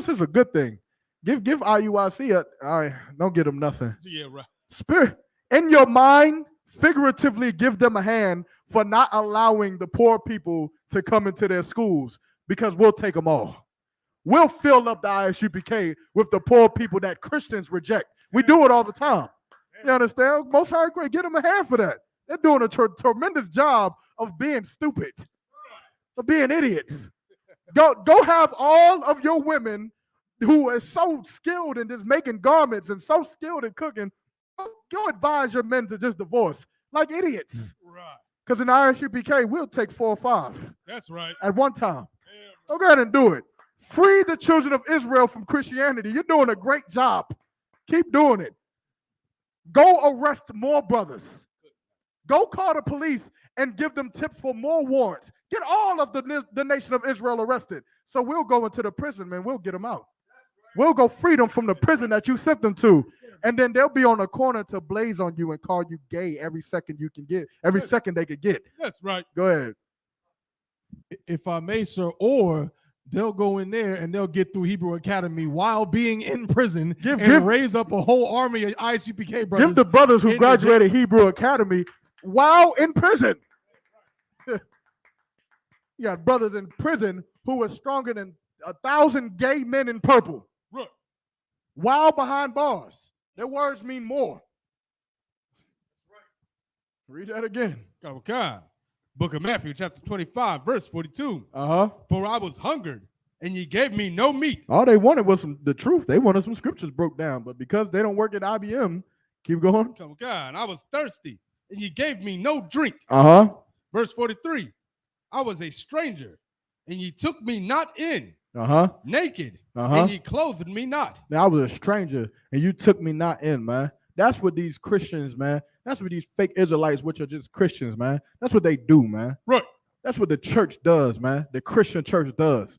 it's a good thing. Give IUIC all right, don't give them nothing. Yeah, right. Spirit, in your mind, figuratively give them a hand for not allowing the poor people to come into their schools, because we'll take them all. We'll fill up the ISUPK with the poor people that Christians reject. We do it all the time. You understand? Most High Great, get them a hand for that. They're doing a tremendous job of being stupid, of being idiots. Go have all of your women who are so skilled in just making garments and so skilled in cooking, go advise your men to just divorce like idiots. Right. Because in ISUPK, we'll take 4 or 5 That's right. at one time. So go ahead and do it. Free the children of Israel from Christianity. You're doing a great job. Keep doing it. Go arrest more brothers. Go call the police and give them tips for more warrants. Get all of the nation of Israel arrested. So we'll go into the prison, man. We'll get them out. We'll go free them from the prison that you sent them to. And then they'll be on a corner to blaze on you and call you gay every second you can get, every second they could get. That's right. Go ahead. If I may, sir, or they'll go in there and they'll get through Hebrew Academy while being in prison and raise up a whole army of ISUPK brothers. Give the brothers who graduated Hebrew Academy while in prison. You got brothers in prison who are stronger than 1,000 gay men in purple. Right. While behind bars. Their words mean more. Read that again. Okay. Book of Matthew, chapter 25, verse 42. Uh-huh. For I was hungered, and ye gave me no meat. All they wanted was the truth. They wanted some scriptures broke down. But because they don't work at IBM, keep going. Okay. And I was thirsty, and ye gave me no drink. Uh-huh. Verse 43. I was a stranger, and ye took me not in. Uh-huh. Naked, Uh-huh. and ye clothed me not. Now I was a stranger, and you took me not in, man. That's what these Christians, man. That's what these fake Israelites, which are just Christians, man. That's what they do, man. Right. That's what the church does, man. The Christian church does.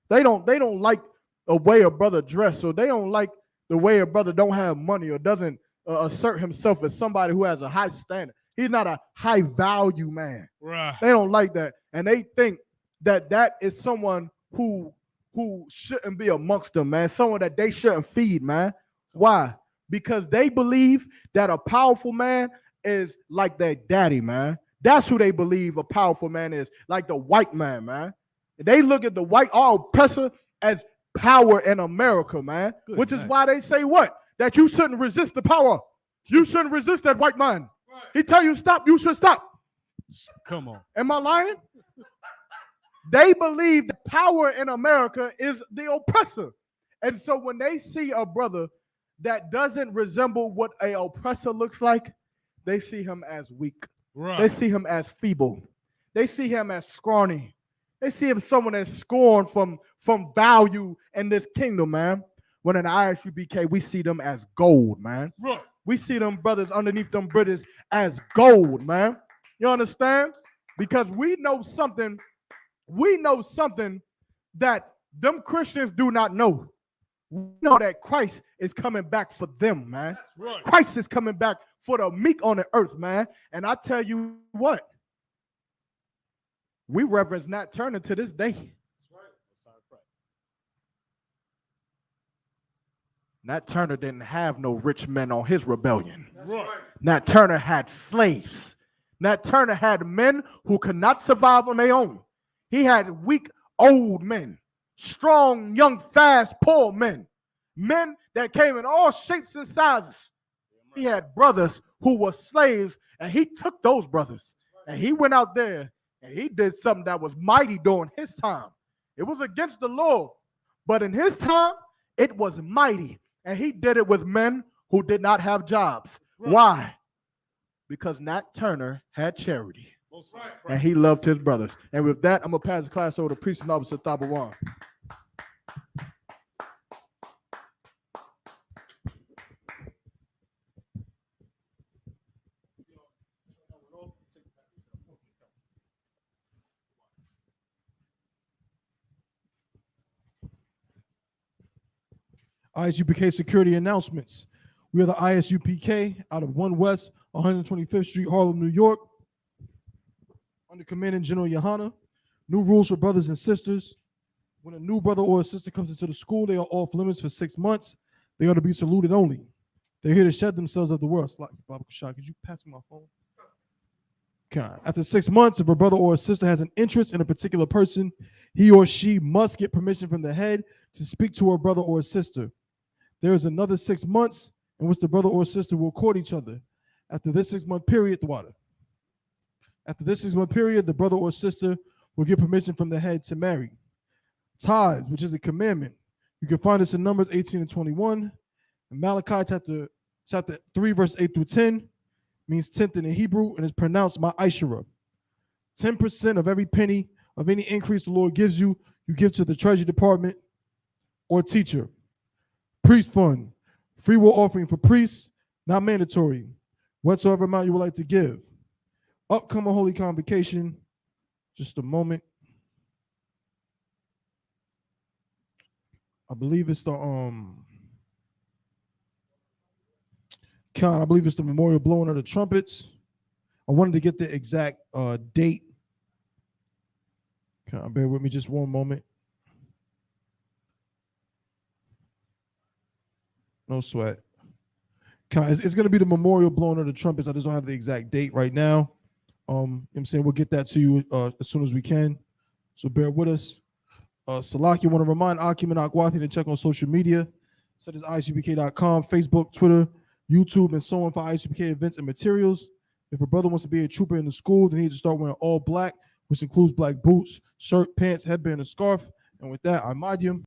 They don't like a way a brother dress, so they don't like the way a brother don't have money or doesn't assert himself as somebody who has a high standard. He's not a high value man. Right. They don't like that, and they think that is someone who shouldn't be amongst them, man. Someone that they shouldn't feed, man. Why? Because they believe that a powerful man is like their daddy, man. That's who they believe a powerful man is, like the white man, man. They look at the white oppressor as power in America, man. Good, which is man. why they say what? That you shouldn't resist the power. You shouldn't resist that white man. Right. He tell you stop, you should stop. Come on. Am I lying? They believe the power in America is the oppressor. And so when they see a brother that doesn't resemble what an oppressor looks like, they see him as weak. Right. They see him as feeble. They see him as scrawny. They see him someone that's scorned from value in this kingdom, man. When in ISUPK, we see them as gold, man. Right. We see them brothers underneath them British as gold, man. You understand? Because we know something that them Christians do not know. We know that Christ is coming back for them, man. That's right. Christ is coming back for the meek on the earth, man. And I tell you what, we reverence Nat Turner to this day. Nat Turner didn't have no rich men on his rebellion. Right. Nat Turner had slaves. Nat Turner had men who could not survive on their own. He had weak, old men, strong, young, fast, poor men, men that came in all shapes and sizes. He had brothers who were slaves, and he took those brothers, and he went out there, and he did something that was mighty during his time. It was against the law, but in his time, it was mighty, and he did it with men who did not have jobs. Right. Why? Because Nat Turner had charity, and he loved his brothers. And with that, I'm going to pass the class over to Priest and Officer Thabawan. ISUPK security announcements. We are the ISUPK out of 1 West 125th Street, Harlem, New York. Under Commandant General Yohana. New rules for brothers and sisters. When a new brother or a sister comes into the school, they are off limits for 6 months. They are to be saluted only. They're here to shed themselves of the world. Bob Kashak, could you pass me my phone? Okay. After 6 months, if a brother or a sister has an interest in a particular person, he or she must get permission from the head to speak to a brother or a sister. There is another 6 months in which the brother or sister will court each other. After this 6 month period, After this 6 month period, the brother or sister will get permission from the head to marry. Tithes, which is a commandment. You can find this in Numbers 18 and 21. In Malachi chapter 3, verse 8 through 10, means tenth in the Hebrew, and is pronounced ma'ashara. 10% of every penny of any increase the Lord gives you, you give to the treasury department or teacher. Priest fund, free will offering for priests, not mandatory. Whatsoever amount you would like to give. Upcoming Holy Convocation, just a moment. I believe it's the I believe it's the memorial blowing of the trumpets. I wanted to get the exact date. Bear with me just one moment. No sweat. It's going to be the memorial blowing of the trumpets. I just don't have the exact date right now. I'm saying we'll get that to you as soon as we can. So bear with us. Salaki, want to remind Akim and Akwathi to check on social media, such as isupk.com, Facebook, Twitter, YouTube, and so on for ISUPK events and materials. If a brother wants to be a trooper in the school, then he needs to start wearing all black, which includes black boots, shirt, pants, headband, and scarf. And with that, I'm Madium.